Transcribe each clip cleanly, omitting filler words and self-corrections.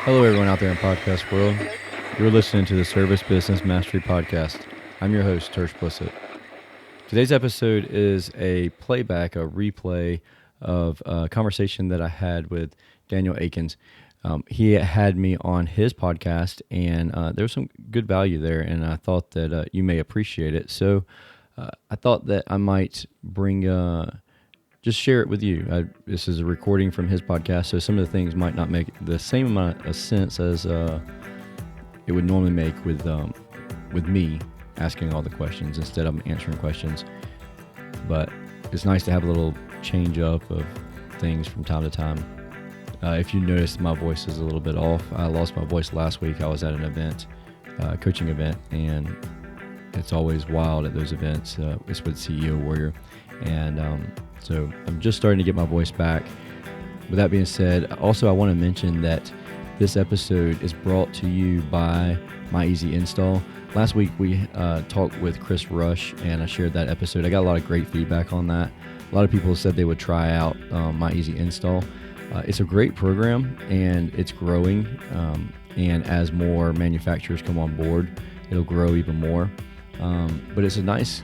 Hello, everyone out there in podcast world. You're listening to the Service Business Mastery Podcast. I'm your host, Tersh. Today's episode is a playback, a replay of a conversation that I had with Daniel Adkins. He had me on his podcast, and there was some good value there, and I thought that you may appreciate it. So I thought that I might just share it with you. This is a recording from his podcast, so some of the things might not make the same amount of sense as it would normally make with me asking all the questions instead of answering questions. But it's nice to have a little change up of things from time to time. If you notice, my voice is a little bit off. I lost my voice last week. I was at an event, coaching event, and it's always wild at those events. It's with CEO Warrior, and so I'm just starting to get my voice back. With that being said, also I want to mention that this episode is brought to you by My Easy Install. Last week we talked with Chris Rush, and I shared that episode. I got a lot of great feedback on that. A lot of people said they would try out My Easy Install. It's a great program, and it's growing. And as more manufacturers come on board, it'll grow even more. But it's a nice,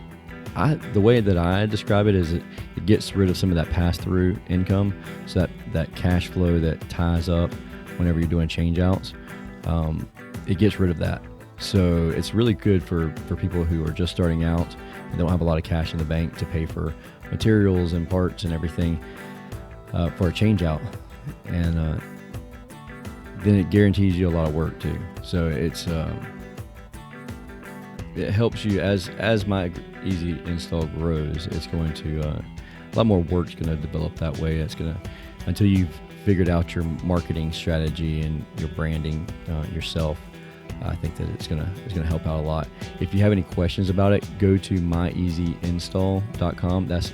the way that I describe it is it gets rid of some of that pass-through income, so that cash flow that ties up whenever you're doing change-outs, it gets rid of that. So it's really good for people who are just starting out and don't have a lot of cash in the bank to pay for materials and parts and everything for a change-out. And then it guarantees you a lot of work too. So it helps you as My Easy Install grows. It's going to a lot more work's going to develop that way. It's going to, until you've figured out your marketing strategy and your branding yourself. I think that it's gonna help out a lot. If you have any questions about it, go to myeasyinstall.com. That's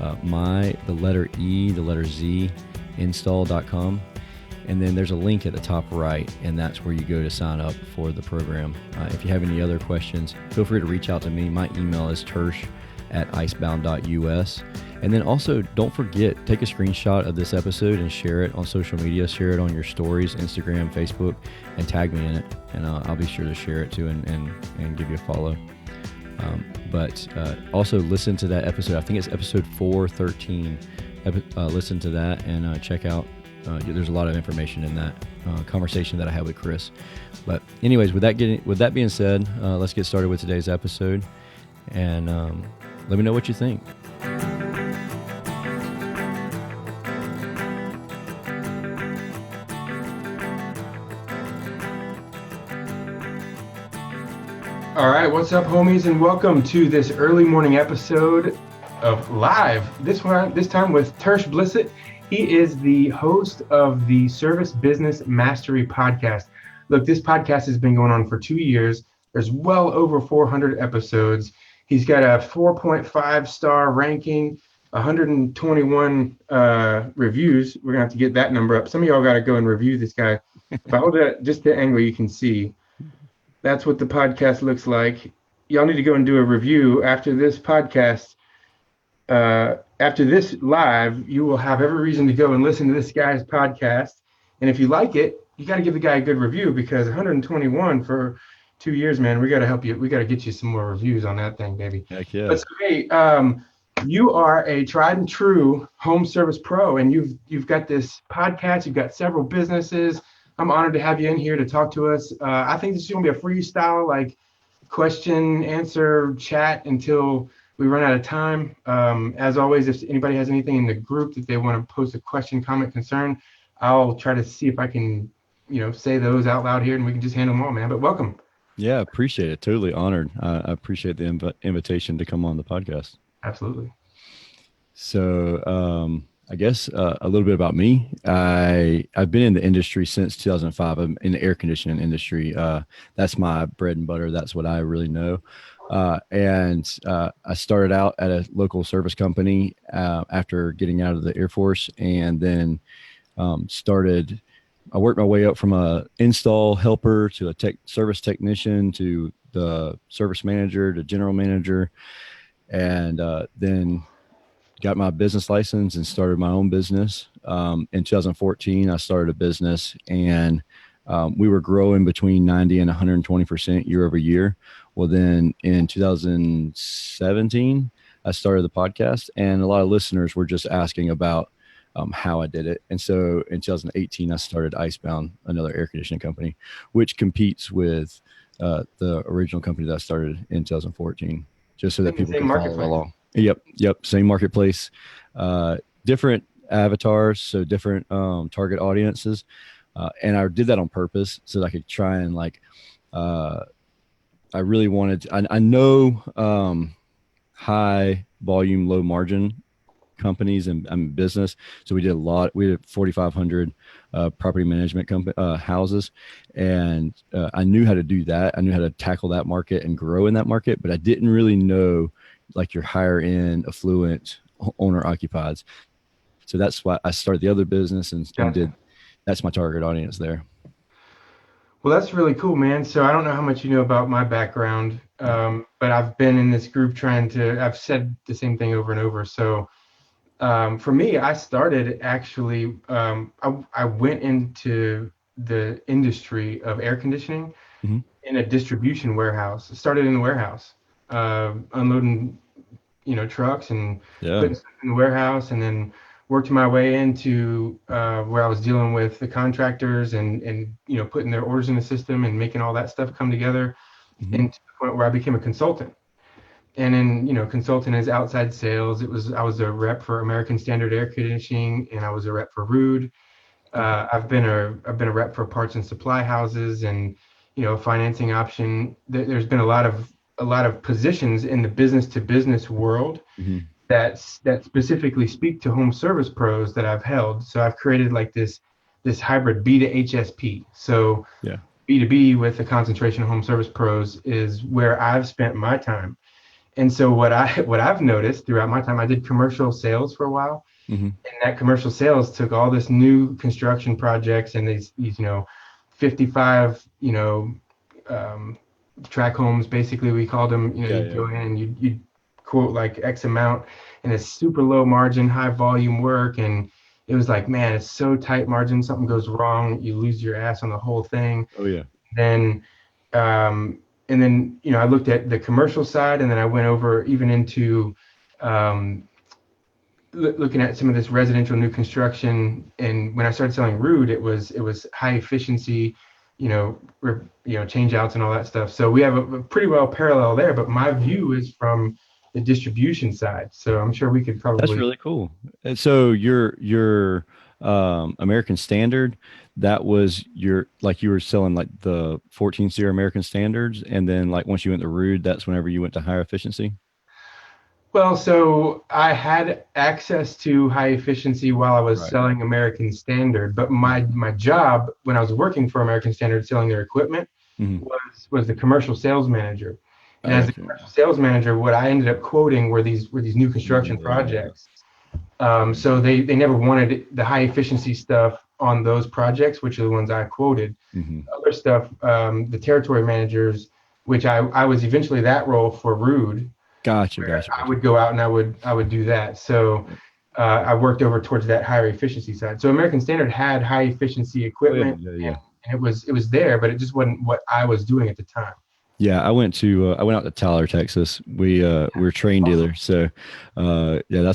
the letter E, the letter Z, install.com. And then there's a link at the top right, and that's where you go to sign up for the program. If you have any other questions, feel free to reach out to me. My email is tersh@icebound.us. And then also, don't forget, take a screenshot of this episode and share it on social media. Share it on your stories, Instagram, Facebook, and tag me in it. And I'll be sure to share it too and give you a follow. But also listen to that episode. I think it's episode 413. Listen to that and check out. There's a lot of information in that conversation that I had with Chris. But anyways, with that being said, let's get started with today's episode, and let me know what you think. All right, what's up, homies, and welcome to this early morning episode of Live. This time with Tersh Blissett. He is the host of the Service Business Mastery Podcast. Look, this podcast has been going on for 2 years. There's well over 400 episodes. He's got a 4.5-star ranking, 121 reviews. We're going to have to get that number up. Some of y'all got to go and review this guy. If I hold it just the angle, you can see. That's what the podcast looks like. Y'all need to go and do a review after this podcast. After this live, you will have every reason to go and listen to this guy's podcast. And if you like it, you got to give the guy a good review, because 121 for 2 years, man, we got to help you. We got to get you some more reviews on that thing, baby. Heck yeah. But so, hey, you are a tried and true home service pro, and you've got this podcast. You've got several businesses. I'm honored to have you in here to talk to us. I think this is going to be a freestyle, like question, answer, chat until we run out of time. As always, if anybody has anything in the group that they want to post a question, comment, concern, I'll try to see if I can, say those out loud here, and we can just handle them all, man. But welcome. Yeah, appreciate it. Totally honored. I appreciate the invitation to come on the podcast. Absolutely. So I guess a little bit about me. I've been in the industry since 2005. I'm in the air conditioning industry. That's my bread and butter. That's what I really know. And I started out at a local service company after getting out of the Air Force, and then I worked my way up from a install helper to a service technician to the service manager to general manager, and then got my business license and started my own business. In 2014, I started a business, and we were growing between 90 and 120% year over year. Well, then in 2017, I started the podcast, and a lot of listeners were just asking about how I did it. And so in 2018, I started Icebound, another air conditioning company, which competes with the original company that I started in 2014, just so that In the people same could follow marketplace. along. Yep, same marketplace, different avatars, so different target audiences, and I did that on purpose so that I could try and uh, I really wanted. I know high volume, low margin companies and business. So we did a lot. We did 4,500 property management houses, and I knew how to do that. I knew how to tackle that market and grow in that market, but I didn't really know like your higher end, affluent owner occupieds. So that's why I started the other business and did. Gotcha. That's my target audience there. Well, that's really cool, man. So I don't know how much you know about my background, but I've been in this group trying to. I've said the same thing over and over. So for me, I started actually. I went into the industry of air conditioning Mm-hmm. in a distribution warehouse. I started in the warehouse, unloading trucks and Yeah. putting stuff in the warehouse, and then worked my way into where I was dealing with the contractors and putting their orders in the system and making all that stuff come together, Mm-hmm. and to the point where I became a consultant. And then consulting is outside sales. I was a rep for American Standard Air Conditioning, and I was a rep for Rude. I've been a rep for parts and supply houses, and financing option. There's been a lot of positions in the business to business world Mm-hmm. that specifically speak to home service pros that I've held. So I've created like this hybrid B to HSP. So Yeah. B2B with a concentration of home service pros is where I've spent my time. And so what I've noticed throughout my time, I did commercial sales for a while, Mm-hmm. and that commercial sales took all this new construction projects and these 55 um, track homes, basically we called them. Yeah. You'd Yeah. go in and you'd quote like X amount, and it's super low margin, high volume work, and it was like, man, it's so tight margin. Something goes wrong, you lose your ass on the whole thing. Oh yeah. Then and then I looked at the commercial side, and then I went over even into um, looking at some of this residential new construction. And when I started selling Rude, it was high efficiency, change outs and all that stuff. So we have a pretty well parallel there, but my view is from the distribution side. So I'm sure we could That's probably. really cool. And so your American Standard, that was your like you were selling like the 14 SEER American Standards, and then like once you went to Rude, that's whenever you went to higher efficiency. Well, so I had access to high efficiency while I was Right. selling American Standard, but Mm-hmm. my job when I was working for American Standard selling their equipment Mm-hmm. was the commercial sales manager. And I as the got you. commercial sales manager, what I ended up quoting were these new construction Yeah. projects. So they never wanted the high efficiency stuff on those projects, which are the ones I quoted. Mm-hmm. Other stuff, the territory managers, which I was eventually that role for Rude, Gotcha. where Gotcha. I Gotcha. would go out and I would do that. So Yep. I worked over towards that higher efficiency side. So American Standard had high efficiency Oh yeah. equipment, Yeah. and, Yeah. and it was there, but it just wasn't what I was doing at the time. Yeah, I went out to Tyler, Texas. We're train Awesome. dealers, so yeah,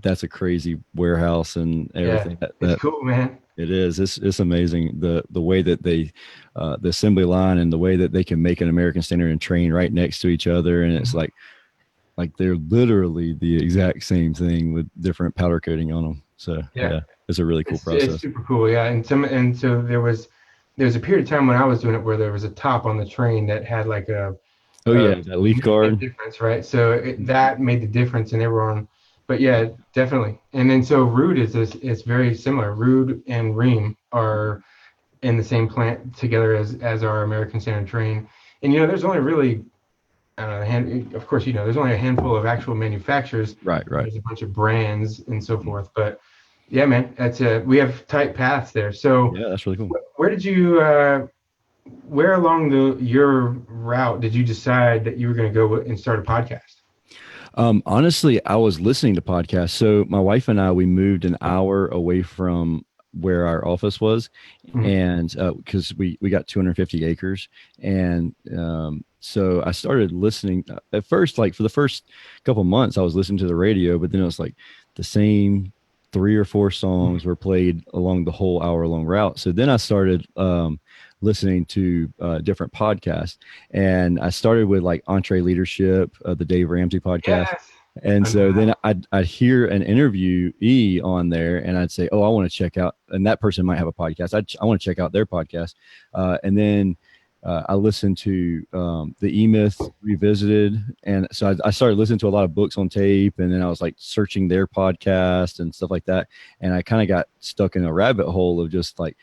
that's a crazy warehouse and Yeah, everything. it's That cool, man. it is. It's amazing the way that they the assembly line and the way that they can make an American Standard and train right next to each other, and it's Mhm. like they're literally the exact same thing with different powder coating on them. So Yeah, yeah, it's a really cool it's process. super cool. Yeah, and so there was a period of time when I was doing it where there was a top on the train that had like Oh a yeah, that leaf significant guard. difference, right? So that made the difference in everyone. But yeah, definitely. And then so Rude is very similar. Rude and Ream are in the same plant together as our American Standard train. And there's only really I don't know, of course, there's only a handful of actual manufacturers. Right, right. There's a bunch of brands and so forth. But yeah, man, we have tight paths there. So Yeah, that's really cool. where did you where along your route did you decide that you were going to go and start a podcast? Honestly, I was listening to podcasts. So my wife and I, we moved an hour away from where our office was, Mhm. and because we got 250 acres, and so I started listening at first. Like for the first couple months, I was listening to the radio, but then it was like the same three or four songs were played along the whole hour long route. So then I started listening to different podcasts, and I started with like Entree Leadership, the Dave Ramsey podcast. Yes. And I know so then that. I'd hear an interviewee on there, and I'd say, "Oh, I want to check out." And that person might have a podcast. I want to check out their podcast. And then I listened to the E Myth Revisited, and so I started listening to a lot of books on tape, and then I was like searching their podcast and stuff like that. And I kind of got stuck in a rabbit hole of just like,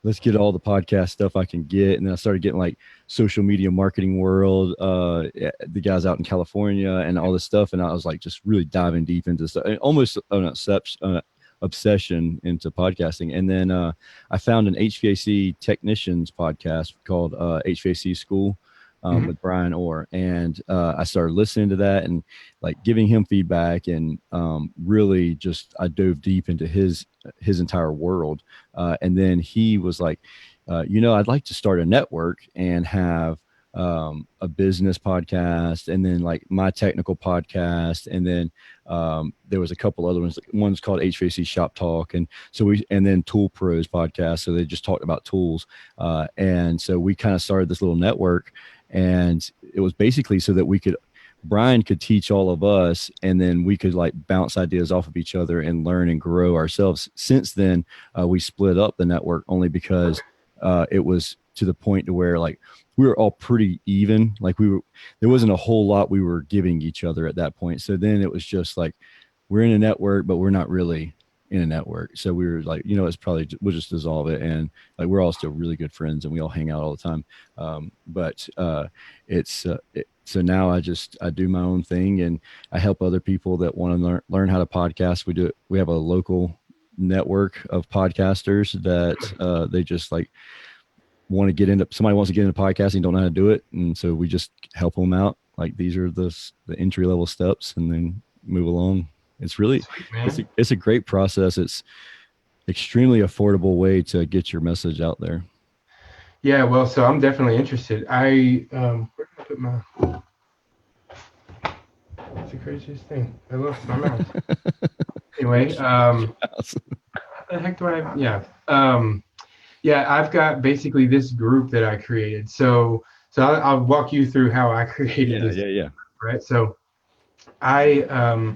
let's get all the podcast stuff I can get. And then I started getting like social media marketing world, the guys out in California and all this stuff. And I was like, just really diving deep into stuff, and almost obsession into podcasting. And then I found an HVAC technicians podcast called HVAC School. Mhm. With Brian Orr, and I started listening to that and like giving him feedback, and really just I dove deep into his entire world. And then he was like, I'd like to start a network and have a business podcast, and then like my technical podcast, and then there was a couple other ones. One's called HVAC Shop Talk, and then Tool Pros podcast. So they just talked about tools, and so we kind of started this little network, and it was basically so that Brian could teach all of us, and then we could like bounce ideas off of each other and learn and grow ourselves. Since then, we split up the network only because it was to the point to where like we were all pretty even. Like there wasn't a whole lot we were giving each other at that point. So then it was just like we're in a network, but we're not really in a network. So we were like, it's probably we'll just dissolve it, and like we're all still really good friends, and we all hang out all the time. But so now I do my own thing, and I help other people that want to learn how to podcast. We have a local network of podcasters that they just like want to get into. Somebody wants to get into podcasting, don't know how to do it, and so we just help them out. Like these are the entry level steps, and then move along. It's really Sweet, it's man. it's a great process. It's extremely affordable way to get your message out there. Yeah, well, so I'm definitely interested. Where did I put my? It's the craziest thing. I lost my mouse. Anyway, how the heck do I? Yeah. Yeah, I've got basically this group that I created. So I'll walk you through how I created Yeah, this, yeah, yeah. right? So I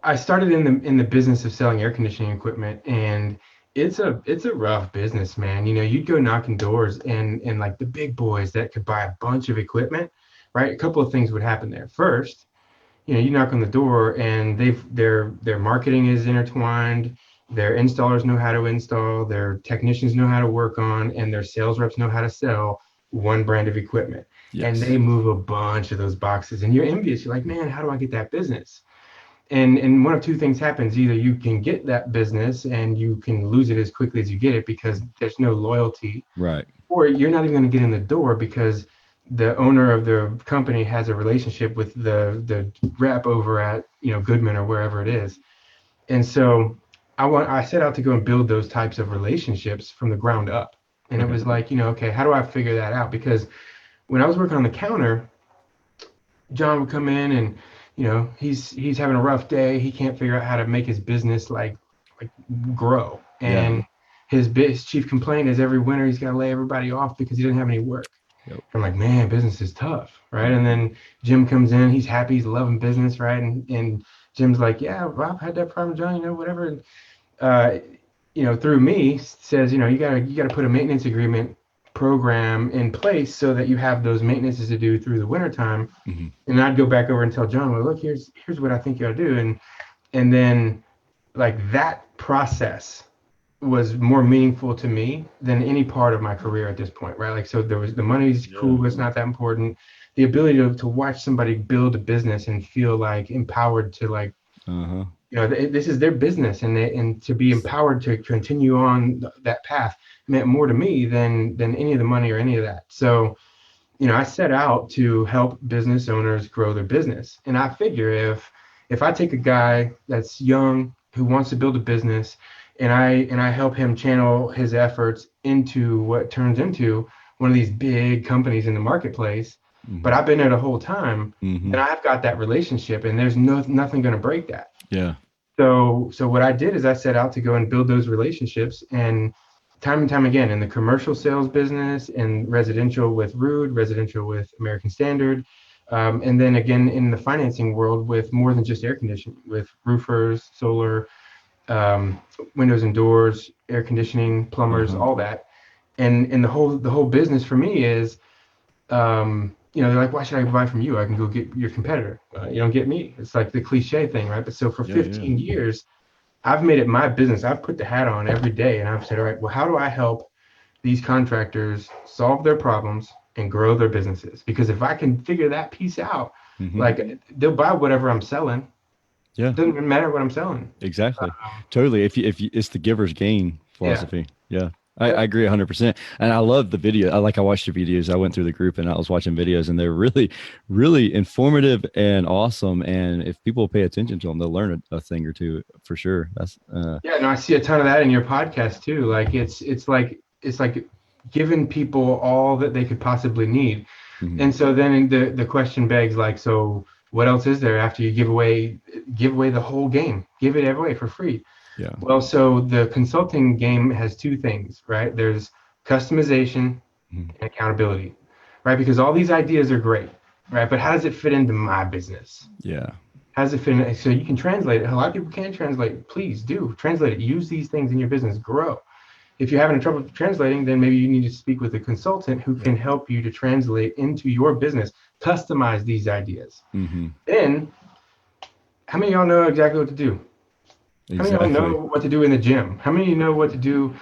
I started in the business of selling air conditioning equipment, and it's a rough business, man. You'd go knocking doors, and like the big boys that could buy a bunch of equipment, right? A couple of things would happen there. First, you knock on the door, and their marketing is intertwined. Their installers know how to install, their technicians know how to work on, and their sales reps know how to sell one brand of equipment. And Yes. they move a bunch of those boxes, and you're envious. You're like, man, how do I get that business? And one of two things happens: either you can get that business and you can lose it as quickly as you get it because there's no loyalty, Right. or you're not even going to get in the door because the owner of the company has a relationship with the rep over at Goodman or wherever it is. And so I set out to go and build those types of relationships from the ground up. And it Okay. was like, okay, how do I figure that out? Because when I was working on the counter, John would come in, and he's having a rough day. He can't figure out how to make his business like grow. Yeah. And his chief complaint is every winter he's got to lay everybody off because he doesn't have any work. Yep. I'm like, man, business is tough, right? And Mhm. then Jim comes in, he's happy, he's loving business, right? And Jim's like, yeah, well, I've had that problem, John, whatever. And, uh, through me says, you gotta put a maintenance agreement program in place so that you have those maintenances to do through the wintertime. Mhm. And I'd go back over and tell John, well, look, here's what I think you ought to do. And then like that process was more meaningful to me than any part of my career at this point, right? Like, so there was the money's Yeah. cool, it's not that important. The ability to watch somebody build a business and feel like empowered to like, Uh-huh. this is their business, and to be empowered to continue on that path meant more to me than any of the money or any of that. So, I set out to help business owners grow their business. And I figure if I take a guy that's young who wants to build a business and I help him channel his efforts into what turns into one of these big companies in the marketplace. But Hmm. I've been there the whole time, Hmm. and I've got that relationship, and there's nothing going to break that. Yeah. So what I did is I set out to go and build those relationships, and time again in the commercial sales business, and residential with Rude, residential with American Standard, and then again in the financing world with more than just air conditioning, with roofers, solar, um, windows and doors, air conditioning, plumbers, Uh-huh. all that. And the whole business for me is, they're like, why should I buy from you? I can go get your competitor. You don't get me. It's like the cliche thing, right? But so for Yeah, yeah. 15 years, I've made it my business. I've put the hat on every day, and I've said, all right, well, how do I help these contractors solve their problems and grow their businesses? Because if I can figure that piece out, Hmm. like they'll buy whatever I'm selling. Yeah, Doesn't even matter what I'm selling. exactly. Totally. If you, it's the giver's gain Yeah. philosophy. Yeah. I Yep. agree 100%. And I love the video. I watched the videos. I went through the group and I was watching videos and they're really, really informative and awesome. And if people pay attention to them, they'll learn a thing or two for sure. That's, Yeah, no, I see a ton of that in your podcast too. Like it's like giving people all that they could possibly need. mhm. And so then the question begs, like, so what else is there after you give away the whole game, give it away for free? Yeah. Well, so the consulting game has two things, right? There's customization Mhm. and accountability, right? Because all these ideas are great, right? But how does it fit into my business? Yeah. How does it fit in? So you can translate it. A lot of people can translate. Please do translate it. Use these things in your business. Grow. If you're having trouble translating, then maybe you need to speak with a consultant who Yeah. can help you to translate into your business, customize these ideas. Hmm. Then, how many of y'all know exactly what to do? How many of y'all Exactly. know what to do in the gym? How many of you know what to do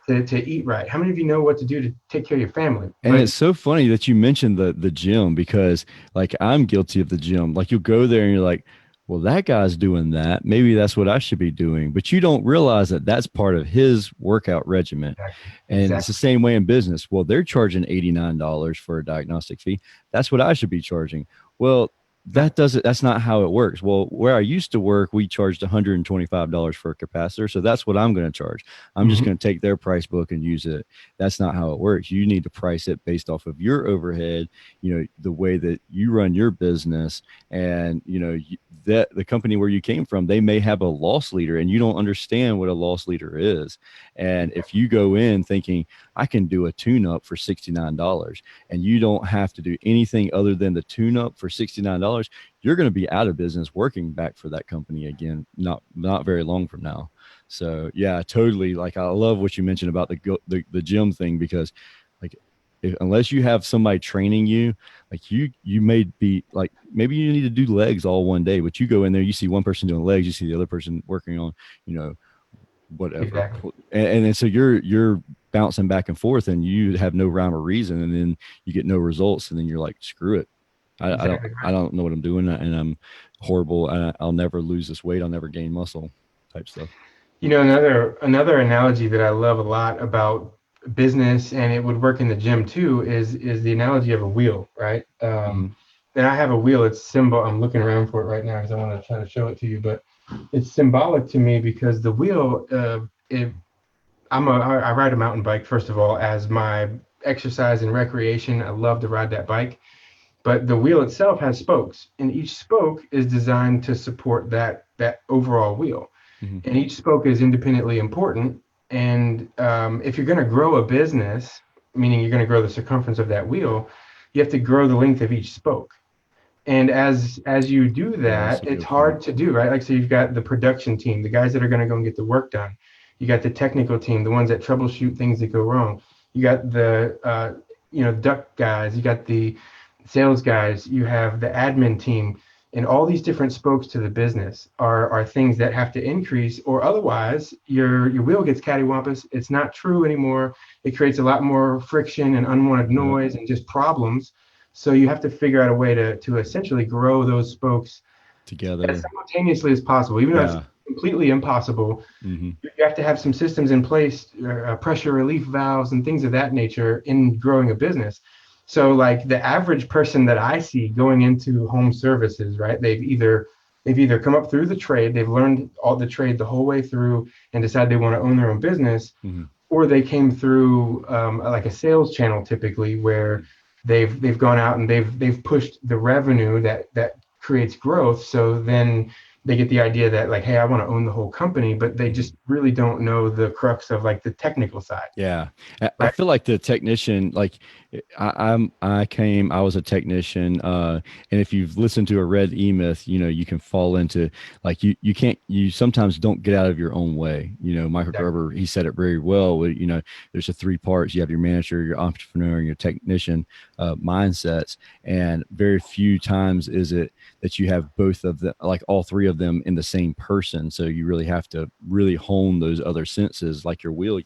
to eat right? How many of you know what to do to take care of your family? And But it's so funny that you mentioned the gym because like I'm guilty of the gym. Like you'll go there and you're like, well, that guy's doing that. Maybe that's what I should be doing. But you don't realize that that's part of his workout regimen. exactly, And it's the exactly. same way in business. Well, they're charging $89 for a diagnostic fee. That's what I should be charging. Well, No, that's not how it works. Well, where I used to work, we charged $125 for a capacitor. So that's what I'm going to charge. I'm just hmm going to take their price book and use it. That's not how it works. You need to price it based off of your overhead, the way that you run your business. And, that the company where you came from, they may have a loss leader and you don't understand what a loss leader is. And if you go in thinking, I can do a tune up for $69 and you don't have to do anything other than the tune up for $69, you're going to be out of business working back for that company again, not very long from now. So yeah, totally. Like I love what you mentioned about the gym thing because like unless you have somebody training you, like you may be like maybe you need to do legs all one day, but you go in there, you see one person doing legs, you see the other person working on, you know, whatever. exactly, And then so you're bouncing back and forth and you have no rhyme or reason and then you get no results and then you're like, screw it. I don't exactly I right. don't know what I'm doing and I'm horrible. I'll never lose this weight. I'll never gain muscle type stuff. Another analogy that I love a lot about business, and it would work in the gym too, is the analogy of a wheel, right? Hmm. And I have a wheel. It's symbol. I'm looking around for it right now because I want to try to show it to you, but it's symbolic to me because the wheel. I ride a mountain bike first of all as my exercise and recreation. I love to ride that bike, but the wheel itself has spokes, and each spoke is designed to support that overall wheel, Hmm. and each spoke is independently important. And if you're going to grow a business, meaning you're going to grow the circumference of that wheel, you have to grow the length of each spoke. And as you do Yeah, that's that, a it's good point. hard to do, right? Like, so you've got the production team, the guys that are going to go and get the work done. You got the technical team, the ones that troubleshoot things that go wrong. You got the duck guys. You got the sales guys. You have the admin team, and all these different spokes to the business are things that have to increase, or otherwise your wheel gets cattywampus. It's not true anymore. It creates a lot more friction and unwanted Yep. noise and just problems. So you have to figure out a way to essentially grow those spokes as Together. simultaneously as possible, even though it's Yeah. completely impossible. Hmm. You have to have some systems in place, pressure relief valves and things of that nature in growing a business. So like the average person that I see going into home services, right? They've either they've either come up through the trade, they've learned all the trade the whole way through and decide they want to own their own business, Mm-hmm. or they came through like a sales channel typically where they've gone out and they've pushed the revenue that creates growth. So then they get the idea that like, hey, I want to own the whole company, but they Mm-hmm. just really don't know the crux of like the technical side, Yeah, I right? feel like the technician, like I was a technician, and if you've listened to a Red E Myth, you can fall into like you can't you sometimes don't get out of your own way. Michael Exactly. Gerber, he said it very well. There's a three parts. You have your manager, your entrepreneur, and your technician mindsets, and very few times is it that you have both of them, like all three of them in the same person. So you really have to really hone those other senses, like your wheel.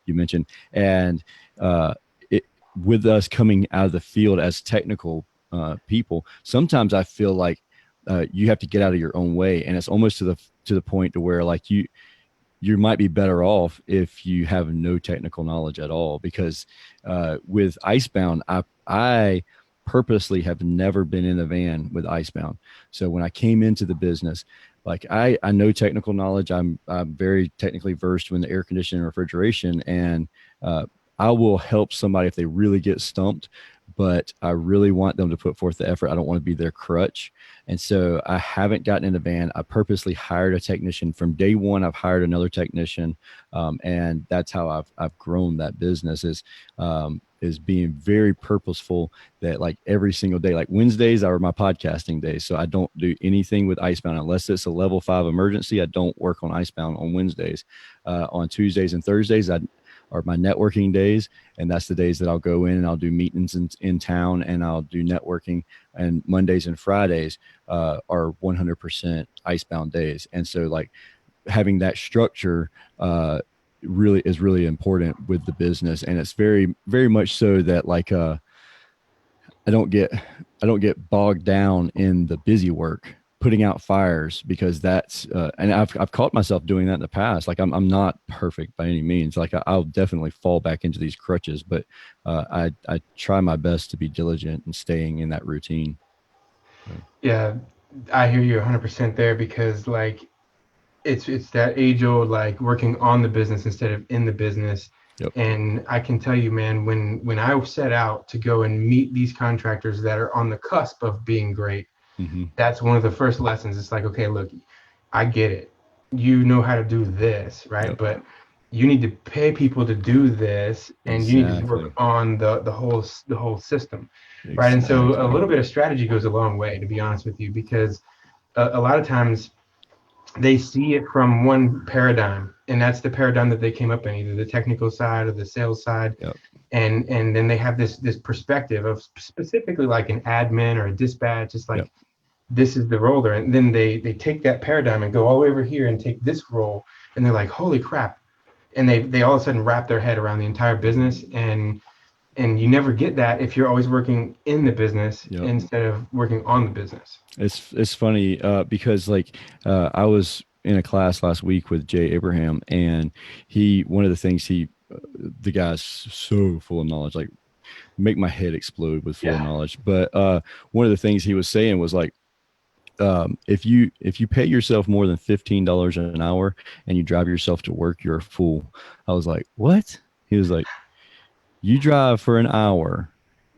You mentioned, and uh, it, with us coming out of the field as technical people, sometimes I feel like you have to get out of your own way, and it's almost to the point to where like you might be better off if you have no technical knowledge at all. Because with Icebound, I purposely have never been in a van with Icebound. So when I came into the business, like I know technical knowledge. I'm very technically versed in the air conditioning and refrigeration, and uh, I will help somebody if they really get stumped. But I really want them to put forth the effort. I don't want to be their crutch. And so I haven't gotten in a van. I purposely hired a technician from day one. I've hired another technician, and that's how I've grown that business. Is being very purposeful, that like every single day, like Wednesdays are my podcasting days. So I don't do anything with Icebound unless it's a level 5 emergency. I don't work on Icebound on Wednesdays. On Tuesdays and Thursdays, I are my networking days, and that's the days that I'll go in and I'll do meetings in town, and I'll do networking. And Mondays and Fridays are 100% Icebound days. And so like having that structure really is really important with the business. And it's very, very much so that like I don't get I don't get bogged down in the busy work, putting out fires, because that's and I've caught myself doing that in the past. Like I'm not perfect by any means. Like I'll definitely fall back into these crutches, but I try my best to be diligent and staying in that routine. So, Yeah, I hear you 100% there because like it's that age old like working on the business instead of in the business. yep. And I can tell you, man, when I set out to go and meet these contractors that are on the cusp of being great, Mm-hmm. that's one of the first lessons. It's like, okay, look, I get it. You know how to do this, right? Yep. But you need to pay people to do this, and you need to work Exactly. on the whole system, right? And so a Exactly. little bit of strategy goes a long way, to be honest with you, because a lot of times they see it from one paradigm, and that's the paradigm that they came up in, either the technical side or the sales side, Yep. and then they have this perspective of specifically like an admin or a dispatch. It's Yep. like this is the role there, and then they take that paradigm and go all the way over here and take this role, and they're like, holy crap, and they all of a sudden wrap their head around the entire business, and you never get that if you're always working in the business Yep. instead of working on the business. It's funny because like I was in a class last week with Jay Abraham, and he one of the things the guy's so full of knowledge, like make my head explode with full of Yeah. knowledge. But one of the things he was saying was like, if you pay yourself more than $15 an hour and you drive yourself to work, you're a fool. I was like, what? He was like, you drive for an hour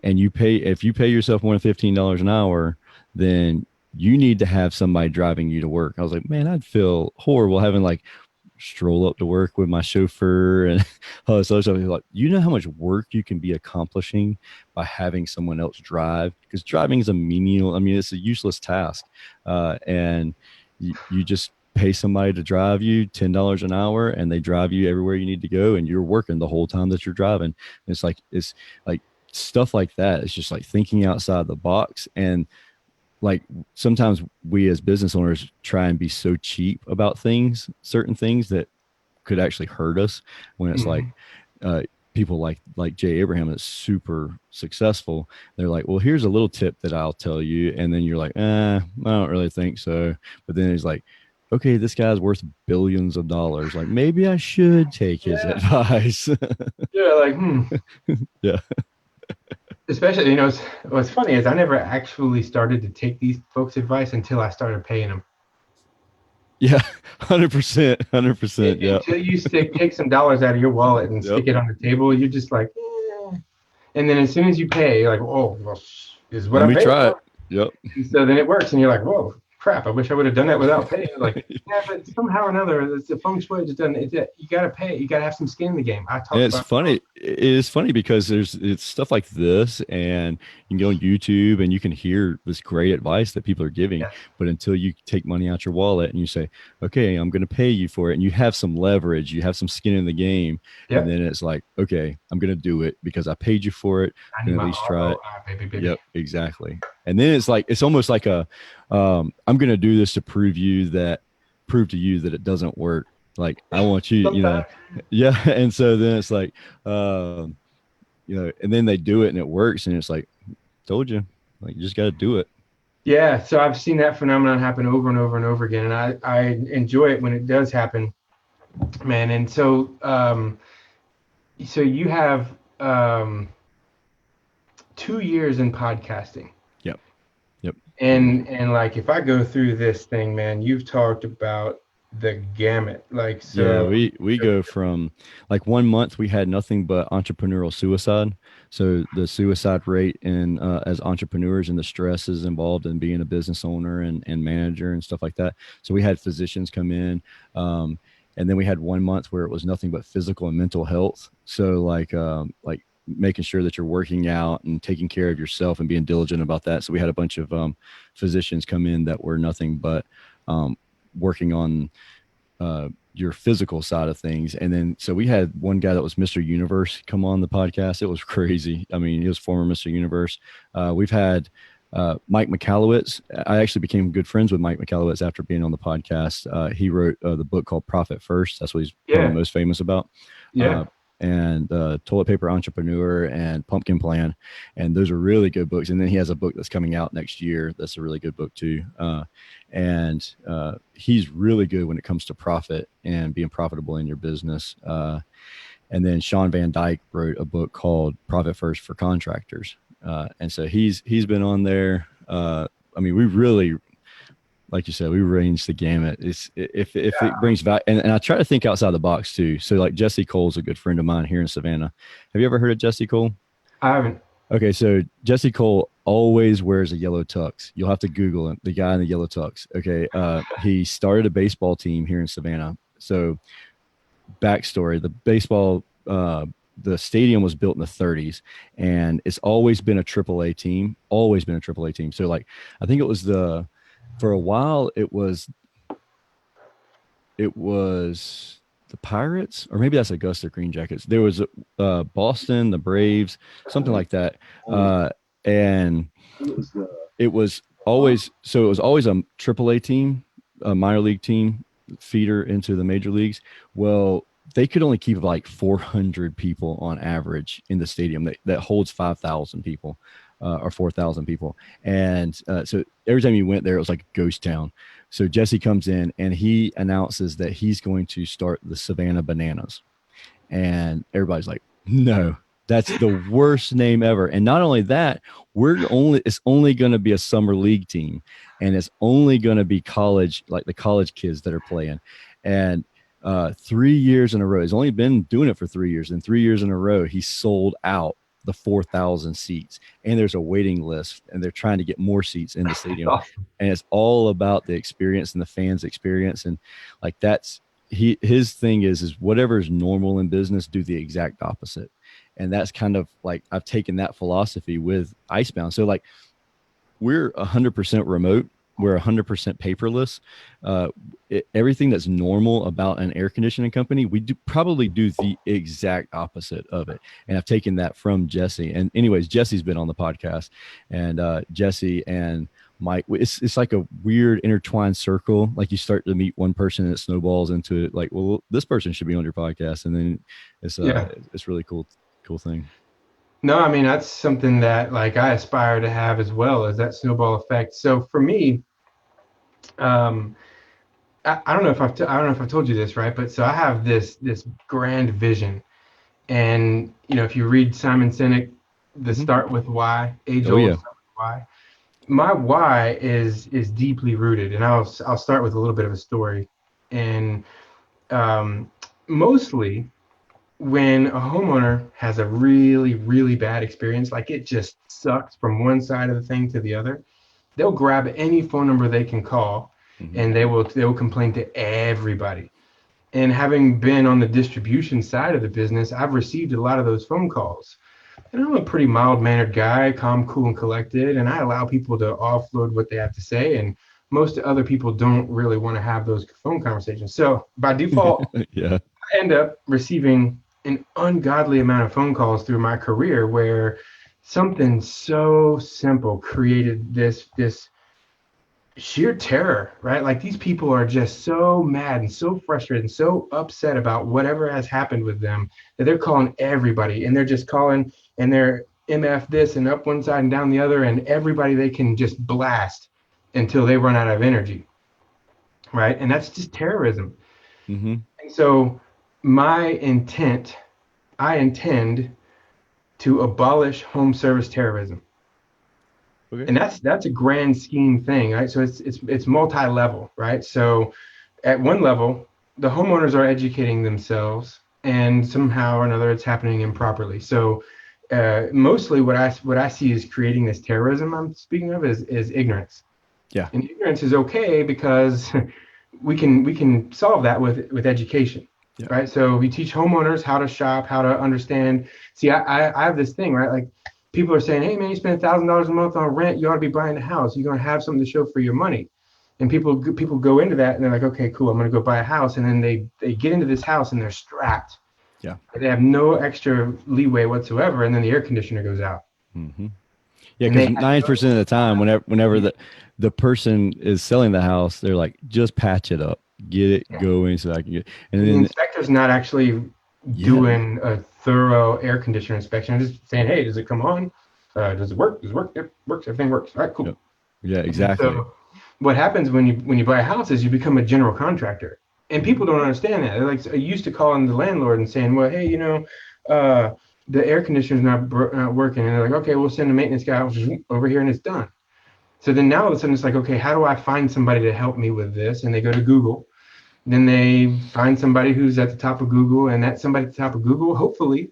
and if you pay yourself more than $15 an hour, then you need to have somebody driving you to work. I was like, man, I'd feel horrible having like stroll up to work with my chauffeur and all this other stuff. Like, you know how much work you can be accomplishing by having someone else drive? Because driving is a menial, I mean, it's a useless task. And you just pay somebody to drive you $10 an hour, and they drive you everywhere you need to go, and you're working the whole time that you're driving. And it's like stuff like that. It's just like thinking outside the box. And like sometimes we as business owners try and be so cheap about certain things that could actually hurt us, when it's like Mhm. uh, people like Jay Abraham that's super successful. They're like, well, here's a little tip that I'll tell you, and then you're like, I don't really think so. But then he's like, okay, this guy's worth billions of dollars. Like maybe I should take his Yeah. advice. Yeah. Like, Yeah. especially, what's funny is I never actually started to take these folks' advice until I started paying them. Yeah, 100%, 100%. Yep, Until you take some dollars out of your wallet and yep. stick it on the table, you're just like, and then as soon as you pay, you're like, oh, well, this is what Let I me paid try it. for. Yep. And so then it works, and you're like, whoa, crap! I wish I would have done that without paying. Like, yeah, but somehow or another, it's the feng shui just doesn't. You got to pay. You got to have some skin in the game. I And talk it's about. funny. It is funny because it's stuff like this, and you can go on YouTube and you can hear this great advice that people are giving. Yes. But until you take money out your wallet and you say, "Okay, I'm going to pay you for it," and you have some leverage, you have some skin in the game, and Yep. then it's like, "Okay, I'm going to do it because I paid you for it. I I'm need going to my at least try it." ROI, baby, baby. Yep, exactly. And then it's like it's almost like I'm going to do this to prove to you that it doesn't work. Like I want you, Sometimes. yeah. And so then it's like, um, and then they do it and it works, and it's like, told you, like you just got to do it. Yeah. So I've seen that phenomenon happen over and over and over again, and I enjoy it when it does happen, man. And so you have 2 years in podcasting. Yep, yep. 2 years. And like if I go through this thing, man, you've talked about the gamut. Like Yeah, so we go from like 1 month we had nothing but entrepreneurial suicide. So the suicide rate in as entrepreneurs and the stresses involved in being a business owner and manager and stuff like that. So we had physicians come in, um, and then we had 1 month where it was nothing but physical and mental health. So like making sure that you're working out and taking care of yourself and being diligent about that. So we had a bunch of physicians come in that were nothing but working on your physical side of things. And then, so we had one guy that was Mr. Universe come on the podcast. It was crazy. I mean, he was former Mr. Universe. We've had Mike McAllowitz. I actually became good friends with Mike McAllowitz after being on the podcast. He wrote the book called Profit First. That's what he's probably yeah, most famous about. yeah. Uh, and Toilet Paper Entrepreneur and Pumpkin Plan. And those are really good books. And then he has a book that's coming out next year. That's a really good book too. And he's really good when it comes to profit and being profitable in your business. And then Sean Van Dyke wrote a book called Profit First for Contractors. And so he's been on there. I mean, we really, like you said, we range the gamut. It's if it brings value, and I try to think outside the box too. So like Jesse Cole's a good friend of mine here in Savannah. Have you ever heard of Jesse Cole? I haven't. Okay, so Jesse Cole always wears a yellow tux. You'll have to Google him, the guy in the yellow tux. Okay, he started a baseball team here in Savannah. So backstory: the stadium was built in the 30s, and it's always been a AAA team. Always been a AAA team. So like, I think it was for a while it was the Pirates, or maybe that's Augusta Green Jackets. There was Boston, the Braves, something like that, and it was always a AAA team, a minor league team feeder into the major leagues. Well, they could only keep like 400 people on average in the stadium that holds 5,000 people. Or 4,000 people. And so every time you went there, it was like a ghost town. So Jesse comes in and he announces that he's going to start the Savannah Bananas. And everybody's like, no, that's the worst name ever. And not only that, it's only going to be a summer league team, and it's only going to be college, like the college kids that are playing. And 3 years in a row, he's only been doing it for 3 years, and 3 years in a row, he sold out the 4,000 seats, and there's a waiting list, and they're trying to get more seats in the It's stadium. awesome. And it's all about the experience and the fans experience. And like, his thing is whatever is normal in business, do the exact opposite. And that's kind of like, I've taken that philosophy with Icebound. So like, we're 100% remote, we're 100% paperless. uh, Everything that's normal about an air conditioning company, we probably do the exact opposite of it. And I've taken that from Jesse. And anyways, Jesse's been on the podcast, and Jesse and Mike, it's like a weird intertwined circle. Like, you start to meet one person and it snowballs into it, like, well, this person should be on your podcast. And then Yeah. it's really cool thing. No, I mean that's something that like I aspire to have as well as that snowball effect. So for me, um, I don't know if I don't know if I told you this, right? But so I have this grand vision, and if you read Simon Sinek, the start with why, age Oh old yeah. start with why. My why is deeply rooted, and I'll start with a little bit of a story. And um, mostly when a homeowner has a really bad experience, like it just sucks from one side of the thing to the other, they'll grab any phone number they can call, Hmm. and they will complain to everybody. And having been on the distribution side of the business, I've received a lot of those phone calls. And I'm a pretty mild mannered guy, calm, cool, and collected, and I allow people to offload what they have to say. And most other people don't really want to have those phone conversations. So by default, Yeah. I end up receiving an ungodly amount of phone calls through my career where something so simple created this sheer terror, right? Like these people are just so mad and so frustrated and so upset about whatever has happened with them that they're calling everybody, and they're just calling, and they're MF this and up one side and down the other, and everybody they can just blast until they run out of energy, right? And that's just terrorism. Hmm. And so my intent, I intend to abolish home service terrorism. Okay. And that's a grand scheme thing, right? So it's multi-level, right? So at one level, the homeowners are educating themselves, and somehow or another, it's happening improperly. So mostly, what I see is creating this terrorism I'm speaking of is ignorance, Yeah. and ignorance is okay because we can solve that with education, Yeah. right? So we teach homeowners how to shop, how to understand. See, I have this thing, right? Like people are saying, hey man, you spend $1,000 a month on rent, you ought to be buying a house. You're gonna have something to show for your money. And people go into that and they're like, okay, cool, I'm gonna go buy a house, and then they get into this house and they're strapped. Yeah. They have no extra leeway whatsoever, and then the air conditioner goes out, Hmm. Yeah, and because they have 90% of the time, whenever no. the person is selling the house, they're like, just patch it up, get it going, so I can get. And And the then inspector's not actually yeah, doing a thorough air conditioner inspection. Just saying, hey, does it come on? Does it work? Does it work? It works. Everything works. All right, cool. yep, yeah, And exactly. so what happens when you buy a house is you become a general contractor, and Hmm. people don't understand that. They're like used to calling the landlord and saying, well, hey, uh, the air conditioner's not working, and they're like, okay, we'll send a maintenance guy over here, and it's done. So then now all of a sudden it's like, okay, how do I find somebody to help me with this? And they go to Google, then they find somebody who's at the top of Google, and that somebody at the top of Google hopefully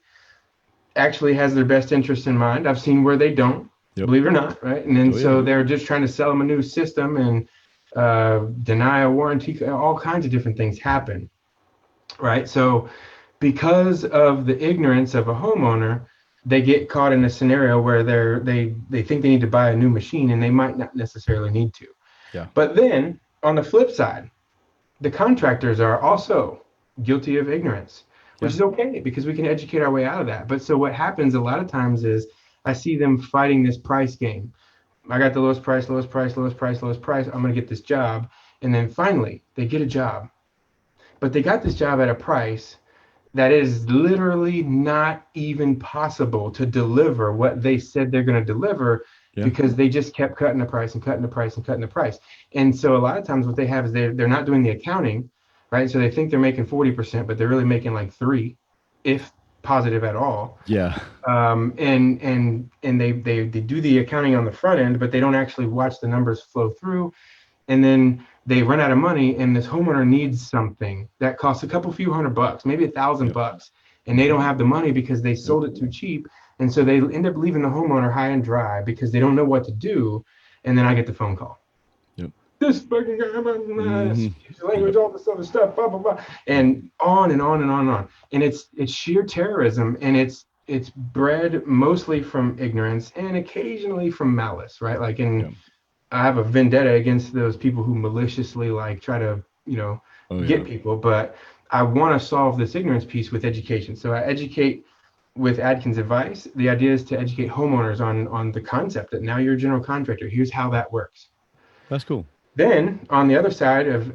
actually has their best interest in mind. I've seen where they don't, Yep. believe it or not, right? And then Oh yeah. so they're just trying to sell them a new system and deny a warranty. All kinds of different things happen, right? So because of the ignorance of a homeowner, they get caught in a scenario where they think they need to buy a new machine, and they might not necessarily need to. Yeah. But then on the flip side, the contractors are also guilty of ignorance, which Yeah. is okay because we can educate our way out of that. But so what happens a lot of times is I see them fighting this price game. I got the lowest price, lowest price, lowest price, lowest price. I'm going to get this job. And then finally, they get a job. But they got this job at a price that is literally not even possible to deliver what they said they're going to deliver Yeah. because they just kept cutting the price and cutting the price and cutting the price. And so a lot of times what they have is they're not doing the accounting, right? So they think they're making 40%, but they're really making like 3, if positive at all. Yeah. And they do the accounting on the front end, but they don't actually watch the numbers flow through, and then they run out of money, and this homeowner needs something that costs a couple few $100, maybe a thousand Yep. bucks, and they don't have the money because they Yep. sold it too cheap, and so they end up leaving the homeowner high and dry because they don't know what to do. And then I get the phone call, Yep. this fucking guy, Hmm. language, Yep. all this other stuff, blah blah blah, Yep. and on and on and on and on. And it's sheer terrorism, and it's bred mostly from ignorance and occasionally from malice, right? Like in Yep. I have a vendetta against those people who maliciously like try to, Oh get yeah. people, but I want to solve this ignorance piece with education. So I educate with Adkins advice. The idea is to educate homeowners on the concept that now you're a general contractor. Here's how that works. That's cool. Then on the other side of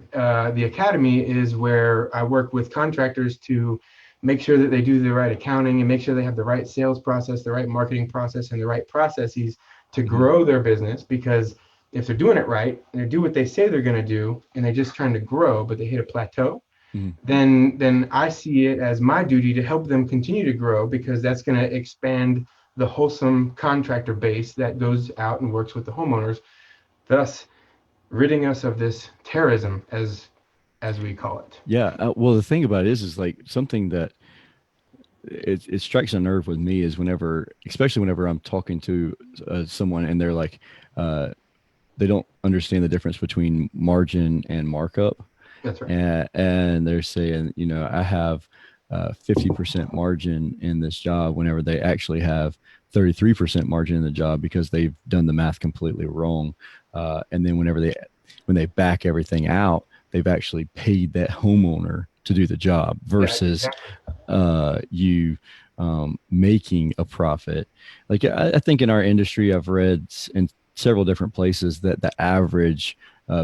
the academy is where I work with contractors to make sure that they do the right accounting and make sure they have the right sales process, the right marketing process, and the right processes to Hmm. grow their business. Because if they're doing it right and they do what they say they're going to do, and they're just trying to grow, but they hit a plateau, Hmm. then I see it as my duty to help them continue to grow because that's going to expand the wholesome contractor base that goes out and works with the homeowners, thus ridding us of this terrorism, as we call it. Yeah. Well, the thing about it is like something that it strikes a nerve with me is whenever, especially whenever I'm talking to someone and they're like, uh, they don't understand the difference between margin and markup. That's right. And they're saying, I have 50% margin in this job whenever they actually have 33% margin in the job because they've done the math completely wrong. And then when they back everything out, they've actually paid that homeowner to do the job Yeah, versus exactly. you making a profit. Like I think in our industry, I've read in several different places that the average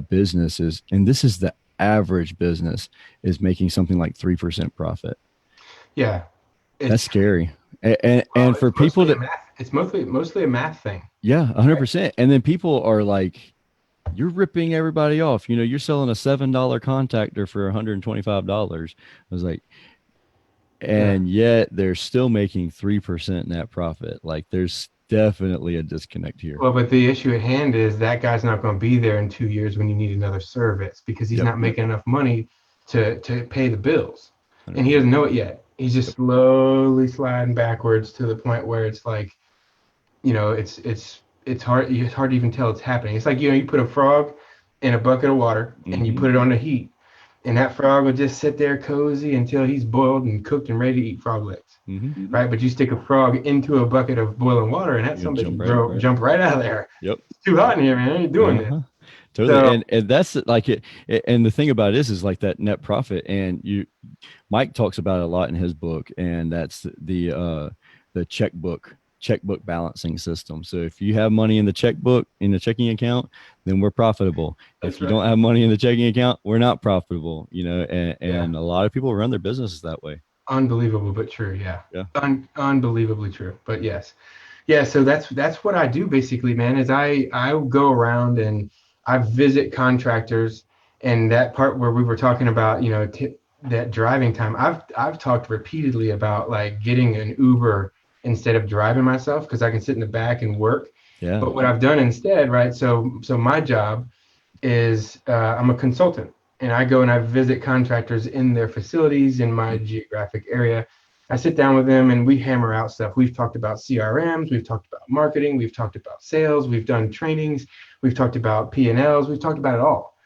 business is, and this is the average business is making something like 3% profit. Yeah, That's it's scary. And it's for people to, mostly a math thing. yeah, 100%. And then people are like, you're ripping everybody off. You're selling a $7 contactor for $125. I was like, Yeah. and yet they're still making 3% net profit. Like there's definitely a disconnect here. Well, but the issue at hand is that guy's not going to be there in 2 years when you need another service because he's Yep. not making enough money to pay the bills, and he 100%. doesn't know it yet. He's just Yep. slowly sliding backwards to the point where it's like, it's hard to even tell it's happening. It's like, you put a frog in a bucket of water and you Mm-hmm. put it on the heat, and that frog will just sit there cozy until he's boiled and cooked and ready to eat frog legs, Mm-hmm. right? But you stick a frog into a bucket of boiling water, and that You're gonna somebody jump can right out, grow, right? jump right out of there. Yep. It's too hot in here, man. I ain't doing this. Uh-huh. Totally. So And that's like and the thing about it is like that net profit. And Mike talks about it a lot in his book, and that's the checkbook balancing system. So if you have money in the checkbook in the checking account, then we're profitable. that's If you right. don't have money in the checking account, we're not profitable. Yeah. And a lot of people run their businesses that way. Unbelievable, but true. Yeah. Yeah. Unbelievably true. But yes. Yeah, so that's what I do basically, man, is I go around and I visit contractors, and that part where we were talking about, that driving time. I've talked repeatedly about like getting an Uber instead of driving myself because I can sit in the back and work. Yeah. But what I've done instead, right? So my job is I'm a consultant, and I go and I visit contractors in their facilities in my geographic area. I sit down with them and we hammer out stuff. We've talked about CRMs, we've talked about marketing, we've talked about sales, we've done trainings, we've talked about P&Ls, we've talked about it all,